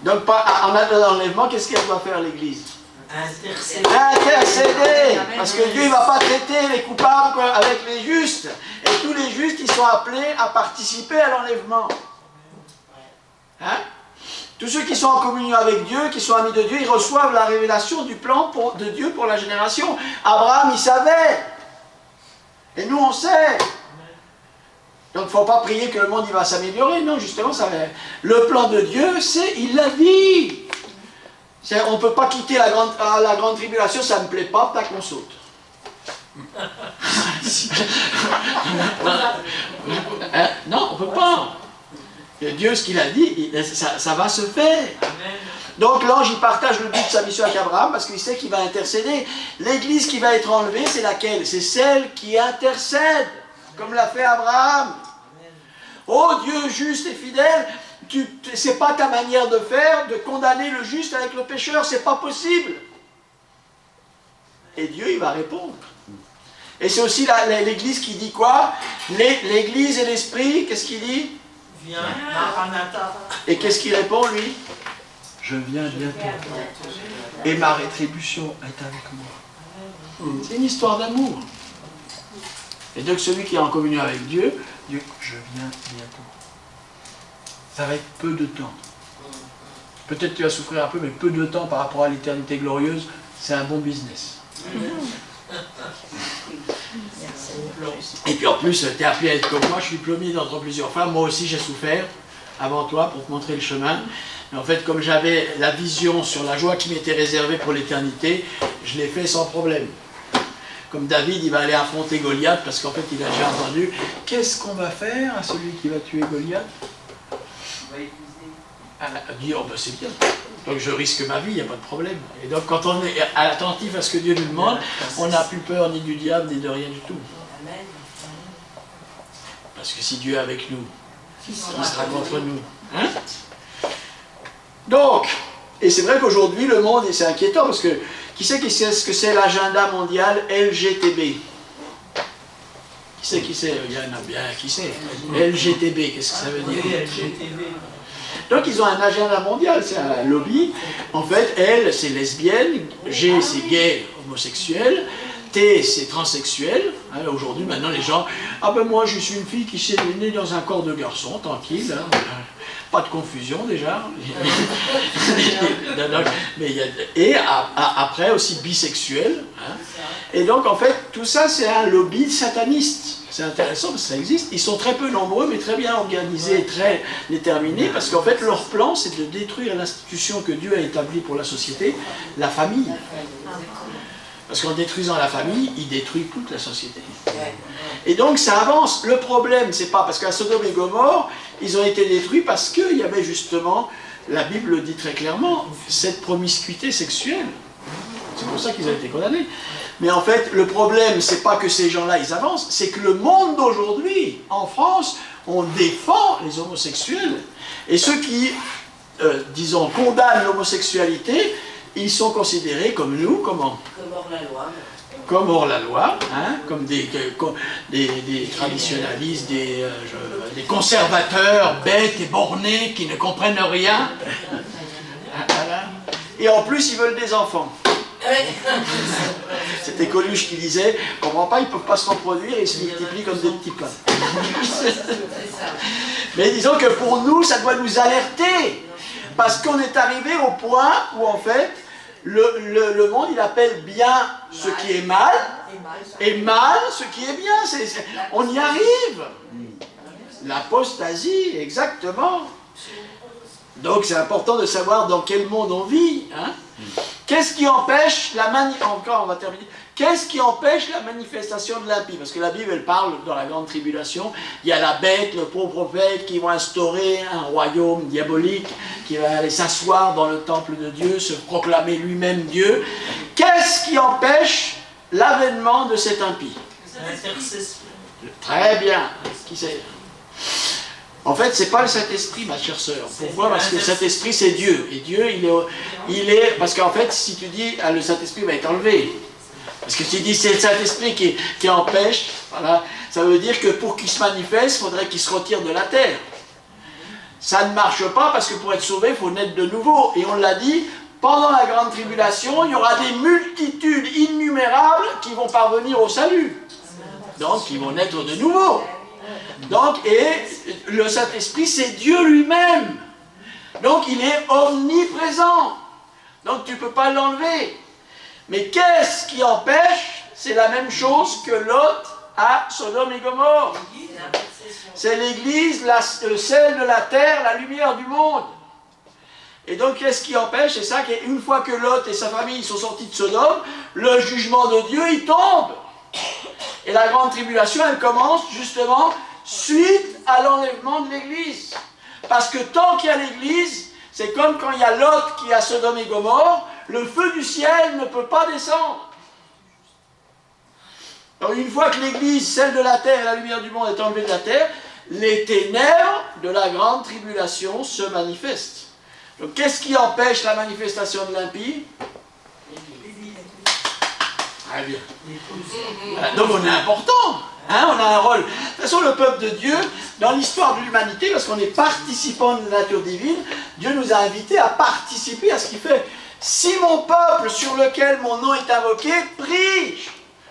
[SPEAKER 1] Donc en l'enlèvement, qu'est-ce qu'elle doit faire l'Église? Intercéder. Parce que Dieu ne va pas traiter les coupables avec les justes. Et tous les justes, ils sont appelés à participer à l'enlèvement. Hein? Tous ceux qui sont en communion avec Dieu, qui sont amis de Dieu, ils reçoivent la révélation du plan de Dieu pour la génération. Abraham, il savait. Et nous, on sait. Donc il ne faut pas prier que le monde il va s'améliorer. Non, justement, le plan de Dieu, il l'a dit. On ne peut pas quitter la grande tribulation, ça ne me plaît pas, tac, on saute. Non, on ne peut pas. Dieu, ce qu'il a dit, ça va se faire. Donc l'ange, il partage le but de sa mission avec Abraham parce qu'il sait qu'il va intercéder. L'église qui va être enlevée, c'est laquelle? C'est celle qui intercède, comme l'a fait Abraham. Oh Dieu juste et fidèle, c'est pas ta manière de faire, de condamner le juste avec le pécheur, c'est pas possible. Et Dieu, il va répondre. Et c'est aussi l'église qui dit quoi? L'église et l'esprit, qu'est-ce qu'il dit?
[SPEAKER 2] Viens, Maranatha.
[SPEAKER 1] Et qu'est-ce qu'il répond, lui? Je viens bientôt. Et ma rétribution est avec moi. C'est une histoire d'amour. Et donc celui qui est en communion avec Dieu, Dieu, je viens bientôt. Ça va être peu de temps. Peut-être tu vas souffrir un peu, mais peu de temps par rapport à l'éternité glorieuse, c'est un bon business. Et puis en plus, tu es appelé à être comme moi, je suis plombier d'entre plusieurs femmes, moi aussi j'ai souffert avant toi pour te montrer le chemin. Mais en fait, comme j'avais la vision sur la joie qui m'était réservée pour l'éternité, je l'ai fait sans problème. Comme David, il va aller affronter Goliath, parce qu'en fait, il a déjà entendu, qu'est-ce qu'on va faire à celui qui va tuer Goliath? Il dit, oh ben c'est bien, donc je risque ma vie, il n'y a pas de problème. Et donc quand on est attentif à ce que Dieu nous demande, on n'a plus peur ni du diable, ni de rien du tout. Parce que si Dieu est avec nous, qui sera contre nous? Hein? Donc, et c'est vrai qu'aujourd'hui, le monde, et c'est inquiétant, parce que qui sait ce que c'est l'agenda mondial LGTB? Qui sait? Il y en a bien qui sait. LGTB, qu'est-ce que ça veut dire? Donc ils ont un agenda mondial, c'est un lobby. En fait, L, c'est lesbienne, G, c'est gay, homosexuel, T, c'est transsexuel. Hein, aujourd'hui, maintenant, les gens... Ah ben moi, je suis une fille qui s'est née dans un corps de garçon, tranquille. Hein, pas de confusion, déjà. Et après, aussi bisexuel. Hein. Et donc, en fait, tout ça, c'est un lobby sataniste. C'est intéressant parce que ça existe. Ils sont très peu nombreux, mais très bien organisés, très déterminés, parce qu'en fait, leur plan, c'est de détruire l'institution que Dieu a établie pour la société, la famille. Parce qu'en détruisant la famille, il détruit toute la société. Et donc, ça avance. Le problème, c'est pas parce qu'à Sodome et Gomorrhe, ils ont été détruits parce qu'il y avait justement, la Bible le dit très clairement, cette promiscuité sexuelle. C'est pour ça qu'ils ont été condamnés. Mais en fait, le problème, c'est pas que ces gens-là, ils avancent, c'est que le monde d'aujourd'hui, en France, on défend les homosexuels. Et ceux qui, disons, condamnent l'homosexualité, ils sont considérés comme nous, comment?
[SPEAKER 4] Comme hors la loi.
[SPEAKER 1] Comme hors la loi, hein, comme des traditionalistes, des conservateurs bêtes et bornés qui ne comprennent rien. Voilà. Et en plus, ils veulent des enfants. C'était Coluche qui disait, je ne comprends pas, ils ne peuvent pas se reproduire et ils se multiplient comme des petits pains. Mais disons que pour nous, ça doit nous alerter. Parce qu'on est arrivé au point où en fait, le monde il appelle bien ce qui est mal et mal ce qui est bien. On y arrive. L'apostasie, exactement. Donc c'est important de savoir dans quel monde on vit. Hein? Qu'est-ce qui empêche encore on va terminer. Qu'est-ce qui empêche la manifestation de l'impie? Parce que la Bible, elle parle dans la grande tribulation, il y a la bête, le pauvre prophète qui vont instaurer un royaume diabolique, qui va aller s'asseoir dans le temple de Dieu, se proclamer lui-même Dieu. Qu'est-ce qui empêche l'avènement de cet impie?
[SPEAKER 2] L'intercession.
[SPEAKER 1] Très bien. Qui c'est? En fait, c'est pas le Saint-Esprit, ma chère sœur. Pourquoi? Parce que le Saint-Esprit, c'est Dieu. Et Dieu, il est... Parce qu'en fait, si tu dis, ah, le Saint-Esprit va être enlevé. Parce que si tu dis c'est le Saint-Esprit qui empêche, voilà, ça veut dire que pour qu'il se manifeste, il faudrait qu'il se retire de la terre. Ça ne marche pas parce que pour être sauvé, il faut naître de nouveau. Et on l'a dit, pendant la grande tribulation, il y aura des multitudes innumérables qui vont parvenir au salut. Donc, ils vont naître de nouveau. Donc, et le Saint-Esprit, c'est Dieu lui-même. Donc, il est omniprésent. Donc, tu ne peux pas l'enlever. Mais qu'est-ce qui empêche? C'est la même chose que Lot à Sodome et Gomorrhe. C'est l'Église, le sel de la terre, la lumière du monde. Et donc, qu'est-ce qui empêche? C'est ça qu'une fois que Lot et sa famille sont sortis de Sodome, le jugement de Dieu, il tombe. Et la grande tribulation, elle commence justement suite à l'enlèvement de l'Église. Parce que tant qu'il y a l'Église, c'est comme quand il y a Lot qui est à Sodome et Gomorrhe, le feu du ciel ne peut pas descendre. Donc une fois que l'Église, celle de la terre et la lumière du monde est enlevée de la terre, les ténèbres de la grande tribulation se manifestent. Donc qu'est-ce qui empêche la manifestation de l'impie? Très bien. Donc on est important, hein, on a un rôle. De toute façon, le peuple de Dieu, dans l'histoire de l'humanité, parce qu'on est participant de la nature divine, Dieu nous a invités à participer à ce qu'il fait. Si mon peuple sur lequel mon nom est invoqué prie,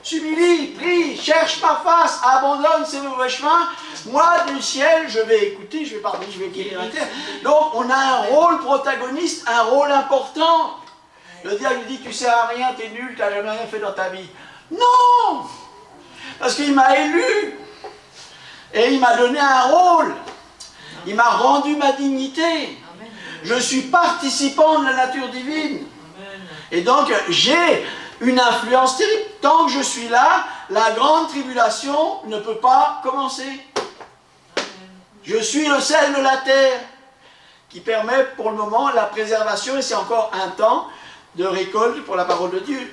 [SPEAKER 1] s'humilie, prie, cherche ma face, abandonne ses mauvais chemins, moi du ciel je vais écouter, je vais pardonner, je vais guérir la terre. Donc on a un rôle protagoniste, un rôle important. Le diable lui dit tu sers à rien, t'es nul, t'as jamais rien fait dans ta vie. Non! Parce qu'il m'a élu et il m'a donné un rôle. Il m'a rendu ma dignité. Je suis participant de la nature divine. Et donc, j'ai une influence terrible. Tant que je suis là, la grande tribulation ne peut pas commencer. Je suis le sel de la terre qui permet pour le moment la préservation, et c'est encore un temps de récolte pour la parole de Dieu.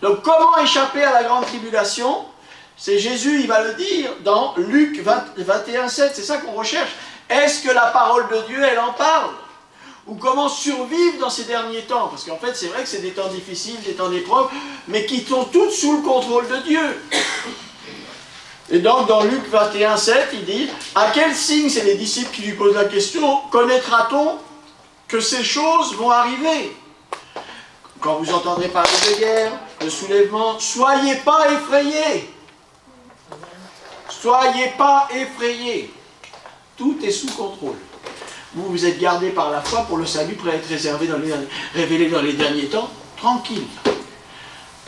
[SPEAKER 1] Donc, comment échapper à la grande tribulation? C'est Jésus, il va le dire dans Luc 21,7. C'est ça qu'on recherche. Est-ce que la parole de Dieu, elle en parle? Ou comment survivre dans ces derniers temps? Parce qu'en fait, c'est vrai que c'est des temps difficiles, des temps d'épreuve, mais qui sont toutes sous le contrôle de Dieu. Et donc, dans Luc 21,7, il dit, à quel signe, c'est les disciples qui lui posent la question, connaîtra-t-on que ces choses vont arriver? Quand vous entendrez parler de guerre, de soulèvement, soyez pas effrayés. Soyez pas effrayés. Tout est sous contrôle. Vous, vous êtes gardés par la foi pour le salut prêt à être révélé dans les derniers temps. Tranquille.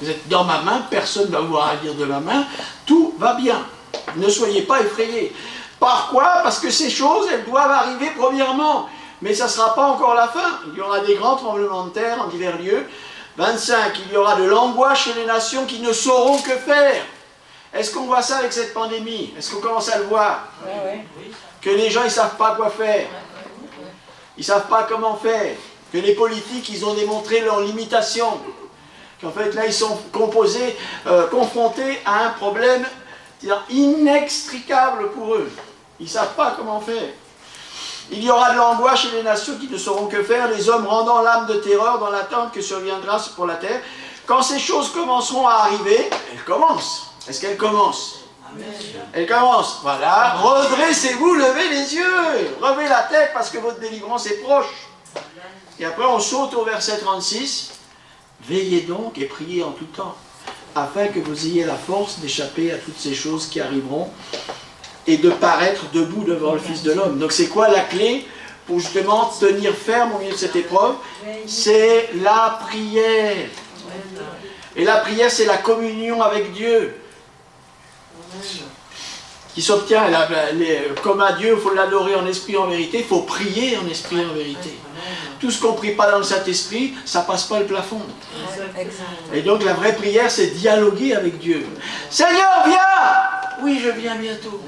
[SPEAKER 1] Vous êtes dans ma main, personne ne va vous ravir de ma main. Tout va bien. Ne soyez pas effrayés. Par quoi? Parce que ces choses, elles doivent arriver premièrement. Mais ça ne sera pas encore la fin. Il y aura des grands tremblements de terre en divers lieux. 25, il y aura de l'angoisse chez les nations qui ne sauront que faire. Est-ce qu'on voit ça avec cette pandémie? Est-ce qu'on commence à le voir? Que les gens, ils ne savent pas quoi faire. Ils ne savent pas comment faire. Que les politiques, ils ont démontré leur limitation. Qu'en fait, là, ils sont confrontés à un problème inextricable pour eux. Ils ne savent pas comment faire. Il y aura de l'angoisse chez les nations qui ne sauront que faire, les hommes rendant l'âme de terreur dans l'attente que surviendra pour la terre. Quand ces choses commenceront à arriver, elles commencent. Est-ce qu'elles commencent? Elle commence, voilà, redressez-vous, levez les yeux, relevez la tête parce que votre délivrance est proche. Et après on saute au verset 36, veillez donc et priez en tout temps, afin que vous ayez la force d'échapper à toutes ces choses qui arriveront et de paraître debout devant le Fils de l'homme. Donc c'est quoi la clé pour justement tenir ferme au milieu de cette épreuve? C'est la prière. Et la prière, c'est la communion avec Dieu qui s'obtient. Comme à Dieu, il faut l'adorer en esprit et en vérité, il faut prier en esprit et en vérité. Tout ce qu'on ne prie pas dans le Saint-Esprit, ça ne passe pas le plafond. Et donc la vraie prière, c'est dialoguer avec Dieu. Seigneur, viens! Oui, je viens bientôt.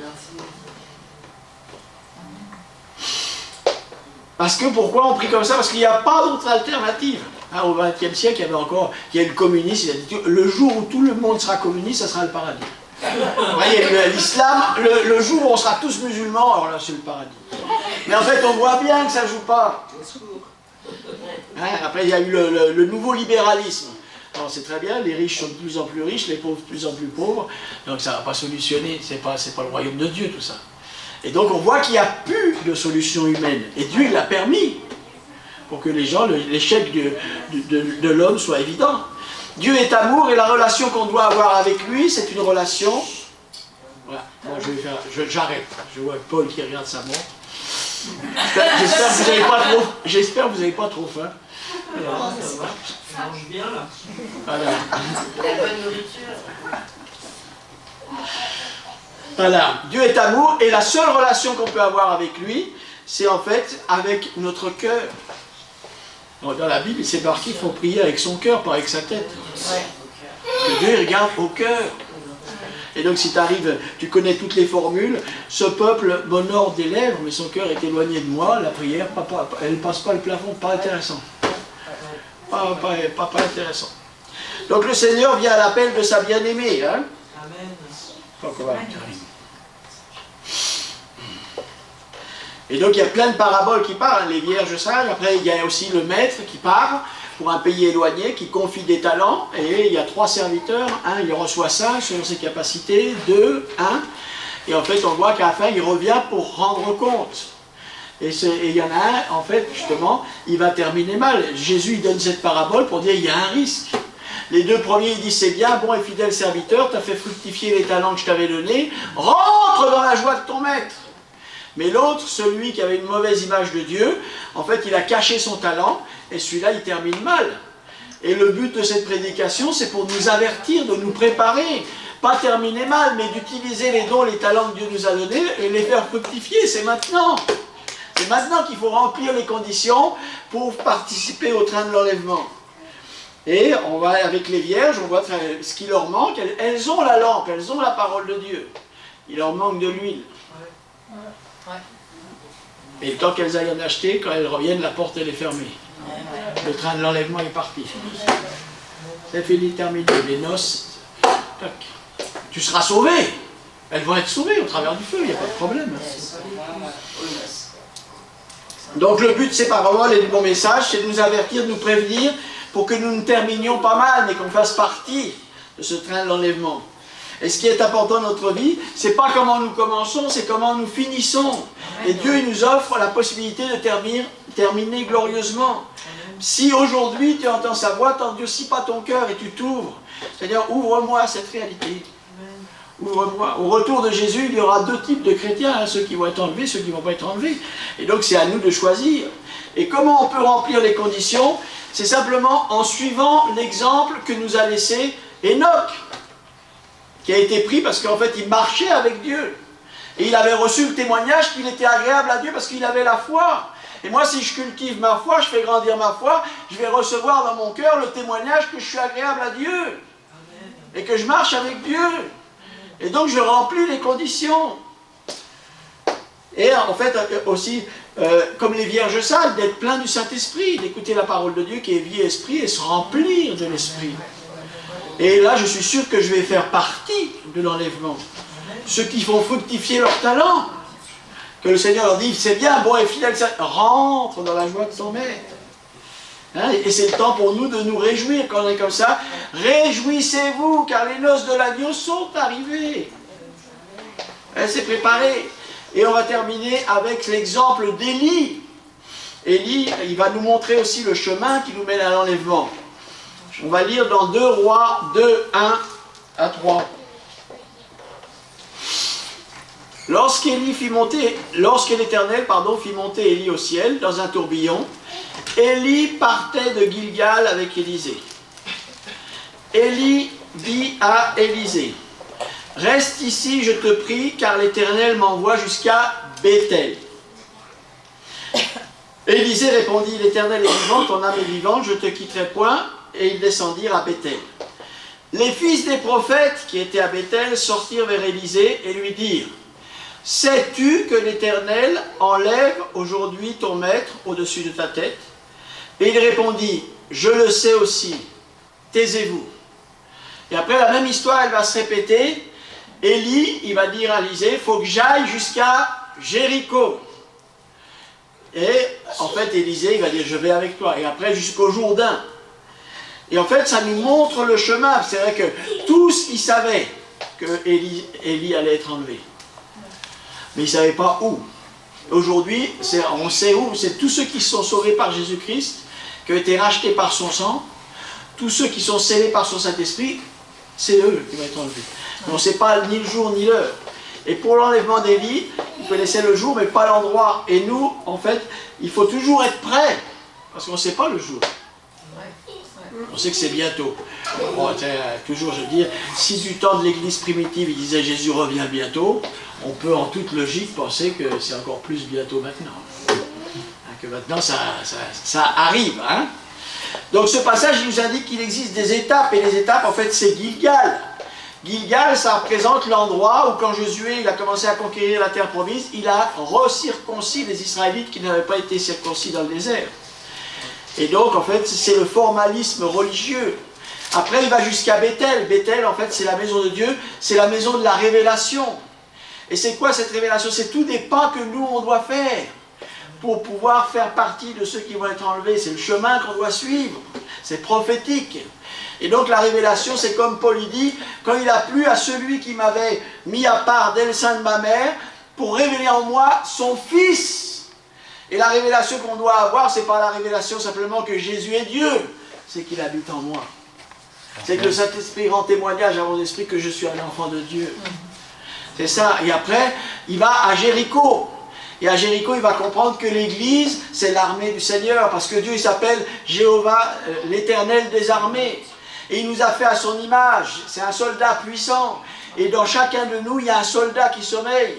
[SPEAKER 1] Parce que pourquoi on prie comme ça? Parce qu'il n'y a pas d'autre alternative. Hein, au XXe siècle, il y a eu le communisme, il a dit, le jour où tout le monde sera communiste, ça sera le paradis. Vous voyez, l'islam, le jour où on sera tous musulmans, alors là c'est le paradis. Mais en fait on voit bien que ça ne joue pas. Hein, après il y a eu le nouveau libéralisme. Alors c'est très bien, les riches sont de plus en plus riches, les pauvres de plus en plus pauvres, donc ça ne va pas solutionner, c'est pas le royaume de Dieu tout ça. Et donc on voit qu'il n'y a plus de solution humaine. Et Dieu il l'a permis, pour que les gens, l'échec de l'homme soit évident. Dieu est amour et la relation qu'on doit avoir avec lui, c'est une relation... Voilà, bon, j'arrête. Je vois Paul qui regarde sa montre. J'espère que vous n'avez pas trop faim.
[SPEAKER 2] Ça mange bien là.
[SPEAKER 1] Voilà.
[SPEAKER 4] La bonne nourriture.
[SPEAKER 1] Voilà, Dieu est amour et la seule relation qu'on peut avoir avec lui, c'est en fait avec notre cœur. Dans la Bible, c'est marqué qu'il faut prier avec son cœur, pas avec sa tête. Parce que Dieu, il regarde au cœur. Et donc, si tu arrives, tu connais toutes les formules, ce peuple m'honore des lèvres, mais son cœur est éloigné de moi, la prière, elle ne passe pas le plafond, pas intéressant. Pas intéressant. Donc, le Seigneur vient à l'appel de sa bien-aimée. Hein? Amen. Et donc il y a plein de paraboles qui parlent, les vierges sages, après il y a aussi le maître qui part pour un pays éloigné, qui confie des talents, et il y a 3 serviteurs, un il reçoit 5 selon ses capacités, 2, 1, et en fait on voit qu'à la fin il revient pour rendre compte. Et il y en a un, en fait justement, il va terminer mal. Jésus il donne cette parabole pour dire il y a un risque. Les 2 premiers ils disent c'est bien, bon et fidèle serviteur, tu as fait fructifier les talents que je t'avais donnés, rentre dans la joie de ton maître. Mais l'autre, celui qui avait une mauvaise image de Dieu, en fait, il a caché son talent, et celui-là, il termine mal. Et le but de cette prédication, c'est pour nous avertir, de nous préparer, pas terminer mal, mais d'utiliser les dons, les talents que Dieu nous a donnés, et les faire fructifier, c'est maintenant. C'est maintenant qu'il faut remplir les conditions pour participer au train de l'enlèvement. Et on va, avec les vierges, on voit ce qui leur manque, elles ont la lampe, elles ont la parole de Dieu. Il leur manque de l'huile. Et le temps qu'elles aillent en acheter, quand elles reviennent, la porte elle est fermée. Le train de l'enlèvement est parti. C'est fini, terminé. Les noces, tac. Tu seras sauvé. Elles vont être sauvées au travers du feu, il n'y a pas de problème. Donc le but de ces paroles et du bon message, c'est de nous avertir, de nous prévenir, pour que nous ne terminions pas mal, mais qu'on fasse partie de ce train de l'enlèvement. Et ce qui est important dans notre vie, c'est pas comment nous commençons, c'est comment nous finissons. Et Dieu il nous offre la possibilité de terminer glorieusement. Si aujourd'hui tu entends sa voix, t'endurcis pas ton cœur et tu t'ouvres. C'est-à-dire, ouvre-moi à cette réalité. Ouvre-moi. Au retour de Jésus, il y aura 2 types de chrétiens, hein, ceux qui vont être enlevés, ceux qui ne vont pas être enlevés. Et donc c'est à nous de choisir. Et comment on peut remplir les conditions? C'est simplement en suivant l'exemple que nous a laissé Enoch, qui a été pris parce qu'en fait il marchait avec Dieu. Et il avait reçu le témoignage qu'il était agréable à Dieu parce qu'il avait la foi. Et moi si je cultive ma foi, je fais grandir ma foi, je vais recevoir dans mon cœur le témoignage que je suis agréable à Dieu. Et que je marche avec Dieu. Et donc je remplis les conditions. Et en fait aussi, comme les vierges sages, d'être plein du Saint-Esprit, d'écouter la parole de Dieu qui est vie et esprit et se remplir de l'Esprit. Et là, je suis sûr que je vais faire partie de l'enlèvement. Ceux qui font fructifier leur talent. que le Seigneur leur dit, c'est bien, bon et fidèle, rentre dans la joie de ton maître. Hein, et c'est le temps pour nous de nous réjouir quand on est comme ça. Réjouissez-vous, car les noces de l'agneau sont arrivées. Elle s'est préparée. Et on va terminer avec l'exemple d'Élie. Élie, il va nous montrer aussi le chemin qui nous mène à l'enlèvement. On va lire dans 2 Rois 2, 1 à 3. Lorsque l'Éternel fit monter Élie au ciel dans un tourbillon, Élie partait de Gilgal avec Élisée. Élie dit à Élisée, « Reste ici, je te prie, car l'Éternel m'envoie jusqu'à Béthel. » Élisée répondit, « L'Éternel est vivant, ton âme est vivante, je ne te quitterai point. » Et ils descendirent à Béthel. Les fils des prophètes qui étaient à Béthel sortirent vers Élisée et lui dirent, « Sais-tu que l'Éternel enlève aujourd'hui ton maître au-dessus de ta tête ?» Et il répondit, « Je le sais aussi, taisez-vous. » Et après la même histoire, elle va se répéter. Élie, il va dire à Élisée, il faut que j'aille jusqu'à Jéricho. Et en fait, Élisée, il va dire, je vais avec toi. Et après, jusqu'au Jourdain. Et en fait, ça nous montre le chemin. C'est vrai que tous, ils savaient que Élie allait être enlevé. Mais ils ne savaient pas où. Aujourd'hui, on sait où. C'est tous ceux qui sont sauvés par Jésus-Christ, qui ont été rachetés par son sang, tous ceux qui sont scellés par son Saint-Esprit, c'est eux qui vont être enlevés. Mais on ne sait pas ni le jour ni l'heure. Et pour l'enlèvement d'Élie, il connaissait le jour, mais pas l'endroit. Et nous, en fait, il faut toujours être prêt, parce qu'on ne sait pas le jour. On sait que c'est bientôt. Bon, toujours, je veux dire, si du temps de l'Église primitive, il disait Jésus revient bientôt, on peut en toute logique penser que c'est encore plus bientôt maintenant. Que maintenant, ça arrive. Hein? Donc ce passage, il nous indique qu'il existe des étapes, et les étapes, en fait, c'est Gilgal. Gilgal, ça représente l'endroit où, quand Josué il a commencé à conquérir la terre promise, il a recirconcis les Israélites qui n'avaient pas été circoncis dans le désert. Et donc, en fait, c'est le formalisme religieux. Après, il va jusqu'à Béthel. Béthel, en fait, c'est la maison de Dieu, c'est la maison de la révélation. Et c'est quoi cette révélation? C'est tous des pas que nous, on doit faire pour pouvoir faire partie de ceux qui vont être enlevés. C'est le chemin qu'on doit suivre. C'est prophétique. Et donc, la révélation, c'est comme Paul dit, quand il a plu à celui qui m'avait mis à part dès le sein de ma mère, pour révéler en moi son Fils. Et la révélation qu'on doit avoir, c'est pas la révélation simplement que Jésus est Dieu, c'est qu'il habite en moi. C'est que le Saint-Esprit rend témoignage à mon esprit que je suis un enfant de Dieu. C'est ça. Et après, il va à Jéricho. Et à Jéricho, il va comprendre que l'Église, c'est l'armée du Seigneur, parce que Dieu, il s'appelle Jéhovah, l'Éternel des armées. Et il nous a fait à son image. C'est un soldat puissant. Et dans chacun de nous, il y a un soldat qui sommeille.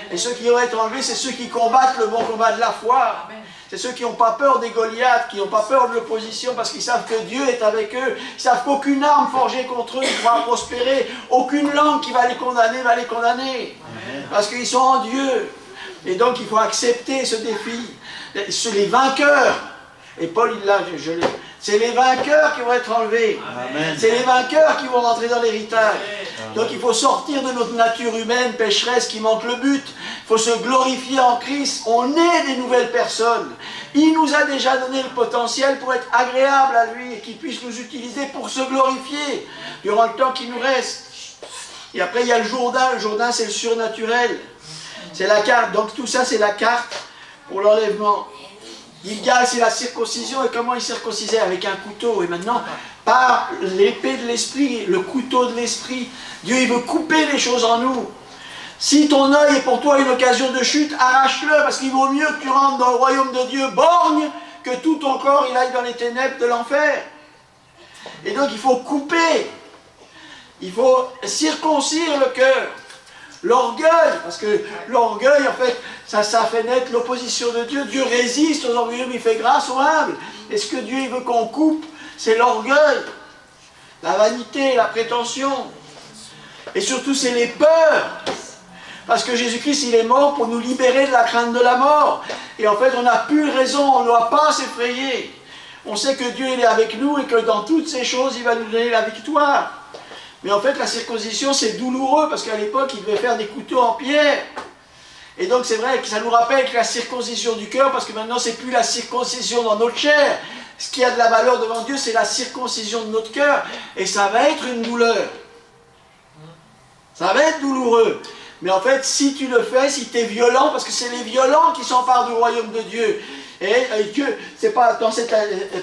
[SPEAKER 1] Et ceux qui vont être enlevés, c'est ceux qui combattent le bon combat de la foi. C'est ceux qui n'ont pas peur des Goliaths, qui n'ont pas peur de l'opposition, parce qu'ils savent que Dieu est avec eux. Ils savent qu'aucune arme forgée contre eux ne pourra prospérer. Aucune langue qui va les condamner va les condamner. Parce qu'ils sont en Dieu. Et donc il faut accepter ce défi. Les vainqueurs, et Paul il l'a, c'est les vainqueurs qui vont être enlevés. C'est les vainqueurs qui vont rentrer dans l'héritage. Donc il faut sortir de notre nature humaine pécheresse qui manque le but. Il faut se glorifier en Christ. On est des nouvelles personnes. Il nous a déjà donné le potentiel pour être agréable à lui et qu'il puisse nous utiliser pour se glorifier durant le temps qui nous reste. Et après il y a le Jourdain. Le Jourdain, c'est le surnaturel. C'est la carte. Donc tout ça, c'est la carte pour l'enlèvement. Gilgal, c'est la circoncision. Et comment il circoncisait? Avec un couteau. Et maintenant, par l'épée de l'esprit, le couteau de l'esprit, Dieu, il veut couper les choses en nous. Si ton œil est pour toi une occasion de chute, arrache-le, parce qu'il vaut mieux que tu rentres dans le royaume de Dieu borgne, que tout ton corps il aille dans les ténèbres de l'enfer. Et donc il faut couper. Il faut circoncire le cœur. L'orgueil, parce que l'orgueil, en fait, ça fait naître l'opposition de Dieu. Dieu résiste aux orgueilleux, mais il fait grâce aux humbles. Et ce que Dieu il veut qu'on coupe, c'est l'orgueil, la vanité, la prétention. Et surtout, c'est les peurs. Parce que Jésus-Christ, il est mort pour nous libérer de la crainte de la mort. Et en fait, on n'a plus raison, on ne doit pas s'effrayer. On sait que Dieu il est avec nous et que dans toutes ces choses, il va nous donner la victoire. Mais en fait, la circoncision, c'est douloureux, parce qu'à l'époque, il devait faire des couteaux en pierre. Et donc c'est vrai que ça nous rappelle que la circoncision du cœur, parce que maintenant c'est plus la circoncision dans notre chair. Ce qui a de la valeur devant Dieu, c'est la circoncision de notre cœur. Et ça va être une douleur. Ça va être douloureux. Mais en fait, si tu le fais, si tu es violent, parce que c'est les violents qui s'emparent du royaume de Dieu. Et Dieu, c'est pas dans cette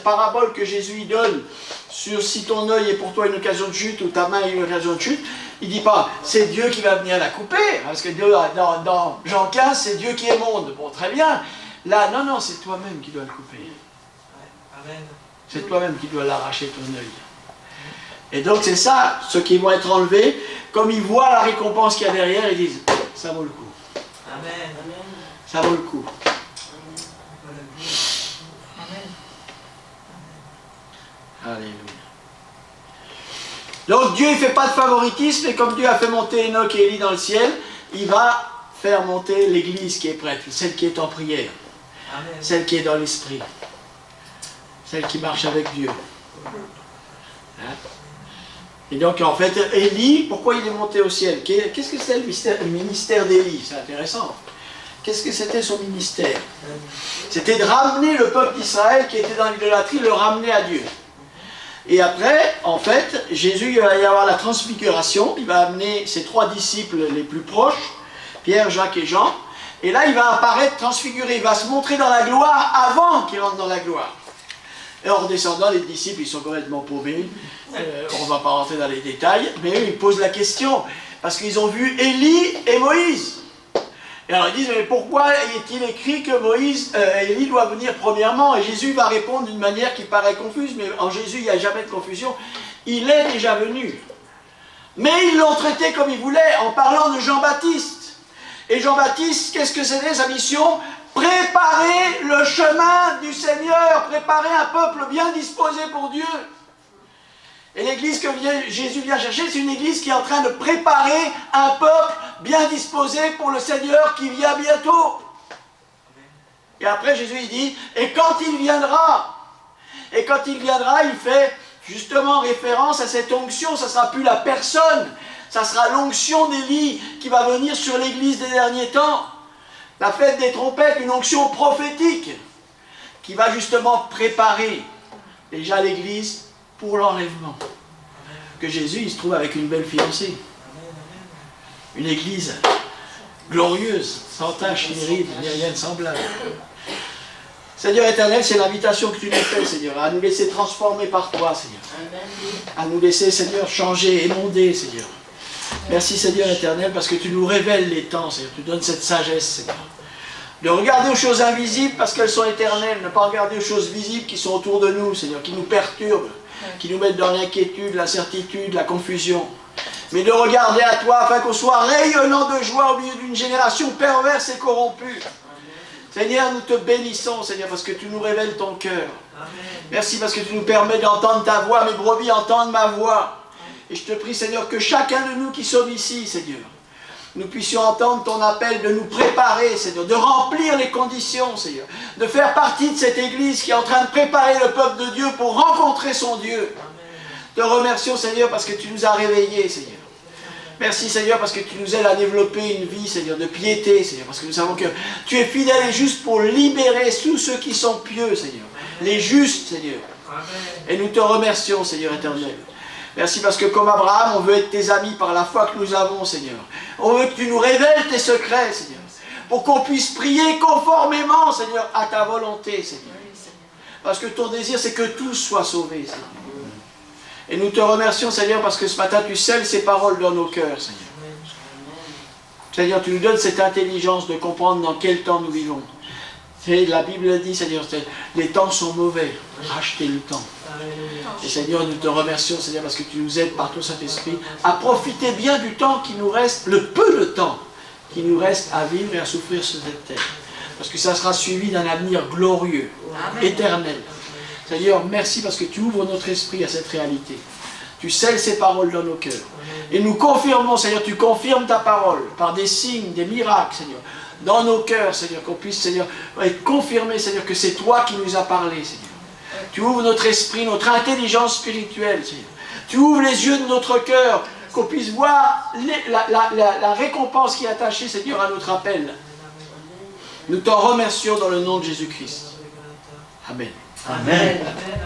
[SPEAKER 1] parabole que Jésus y donne, sur si ton œil est pour toi une occasion de chute ou ta main est une occasion de chute, il ne dit pas c'est Dieu qui va venir la couper, parce que dans Jean 15, c'est Dieu qui est monde. Bon, très bien. Là, non, c'est toi-même qui dois le couper.
[SPEAKER 2] Amen.
[SPEAKER 1] C'est toi-même qui dois l'arracher ton œil. Et donc c'est ça, ceux qui vont être enlevés, comme ils voient la récompense qu'il y a derrière, ils disent ça vaut le coup.
[SPEAKER 2] Amen.
[SPEAKER 1] Ça vaut le coup. Alléluia. Donc Dieu ne fait pas de favoritisme, et comme Dieu a fait monter Enoch et Élie dans le ciel, il va faire monter l'église qui est prête, celle qui est en prière,
[SPEAKER 2] Amen.
[SPEAKER 1] Celle qui est dans l'esprit, celle qui marche avec Dieu. Hein? Et donc en fait, Élie, pourquoi il est monté au ciel? Qu'est-ce que c'est le ministère d'Élie? C'est intéressant. Qu'est-ce que c'était son ministère? C'était de ramener le peuple d'Israël qui était dans l'idolâtrie, le ramener à Dieu. Et après, en fait, Jésus, il va y avoir la transfiguration, il va amener ses 3 disciples les plus proches, Pierre, Jacques et Jean, et là il va apparaître transfiguré, il va se montrer dans la gloire avant qu'il rentre dans la gloire. Et en redescendant, les disciples, ils sont complètement paumés, on ne va pas rentrer dans les détails, mais eux, ils posent la question, parce qu'ils ont vu Élie et Moïse. Et alors ils disent, mais pourquoi est-il écrit que Élie doit venir premièrement? Et Jésus va répondre d'une manière qui paraît confuse, mais en Jésus il n'y a jamais de confusion. Il est déjà venu. Mais ils l'ont traité comme ils voulaient, en parlant de Jean-Baptiste. Et Jean-Baptiste, qu'est-ce que c'était sa mission? Préparer le chemin du Seigneur, préparer un peuple bien disposé pour Dieu. Et l'église que Jésus vient chercher, c'est une église qui est en train de préparer un peuple bien disposé pour le Seigneur qui vient bientôt. Et après Jésus il dit, et quand il viendra, il fait justement référence à cette onction, ça ne sera plus la personne, ça sera l'onction d'Élie qui va venir sur l'église des derniers temps. La fête des trompettes, une onction prophétique qui va justement préparer déjà l'église pour l'enlèvement. Que Jésus, il se trouve avec une belle fiancée. Une église glorieuse, sans tache, ni ride, ni rien de semblable. Seigneur éternel, c'est l'invitation que tu nous fais, Seigneur, à nous laisser transformer par toi, Seigneur. À nous laisser, Seigneur, changer, émonder, Seigneur. Merci, Seigneur éternel, parce que tu nous révèles les temps, Seigneur. Tu donnes cette sagesse, Seigneur. De regarder aux choses invisibles parce qu'elles sont éternelles, ne pas regarder aux choses visibles qui sont autour de nous, Seigneur, qui nous perturbent, qui nous mettent dans l'inquiétude, l'incertitude, la confusion. Mais de regarder à toi afin qu'on soit rayonnant de joie au milieu d'une génération perverse et corrompue. Seigneur, nous te bénissons, Seigneur, parce que tu nous révèles ton cœur. Merci parce que tu nous permets d'entendre ta voix, mes brebis entendent ma voix. Et je te prie, Seigneur, que chacun de nous qui sommes ici, Seigneur, nous puissions entendre ton appel de nous préparer, Seigneur, de remplir les conditions, Seigneur, de faire partie de cette église qui est en train de préparer le peuple de Dieu pour rencontrer son Dieu. Te remercions, Seigneur, parce que tu nous as réveillés, Seigneur. Merci, Seigneur, parce que tu nous aides à développer une vie, Seigneur, de piété, Seigneur, parce que nous savons que tu es fidèle et juste pour libérer tous ceux qui sont pieux, Seigneur, les justes, Seigneur. Et nous te remercions, Seigneur éternel. Merci parce que comme Abraham, on veut être tes amis par la foi que nous avons, Seigneur. On veut que tu nous révèles tes secrets, Seigneur, pour qu'on puisse prier conformément, Seigneur, à ta volonté, Seigneur. Parce que ton désir, c'est que tous soient sauvés, Seigneur. Et nous te remercions, Seigneur, parce que ce matin, tu scelles ces paroles dans nos cœurs, Seigneur. Seigneur, tu nous donnes cette intelligence de comprendre dans quel temps nous vivons. La Bible dit, Seigneur, les temps sont mauvais. Rachetez le temps. Et Seigneur, nous te remercions, Seigneur, parce que tu nous aides par ton Saint-Esprit à profiter bien du temps qui nous reste, le peu de temps qui nous reste à vivre et à souffrir sur cette terre. Parce que ça sera suivi d'un avenir glorieux, éternel. Seigneur, merci parce que tu ouvres notre esprit à cette réalité. Tu scelles ces paroles dans nos cœurs. Et nous confirmons, Seigneur, tu confirmes ta parole par des signes, des miracles, Seigneur, dans nos cœurs, Seigneur, qu'on puisse, Seigneur, être confirmé, Seigneur, que c'est toi qui nous as parlé, Seigneur. Tu ouvres notre esprit, notre intelligence spirituelle, Seigneur. Tu ouvres les yeux de notre cœur, qu'on puisse voir la récompense qui est attachée, Seigneur, à notre appel. Nous t'en remercions dans le nom de Jésus-Christ. Amen.
[SPEAKER 3] Amen.
[SPEAKER 2] Amen.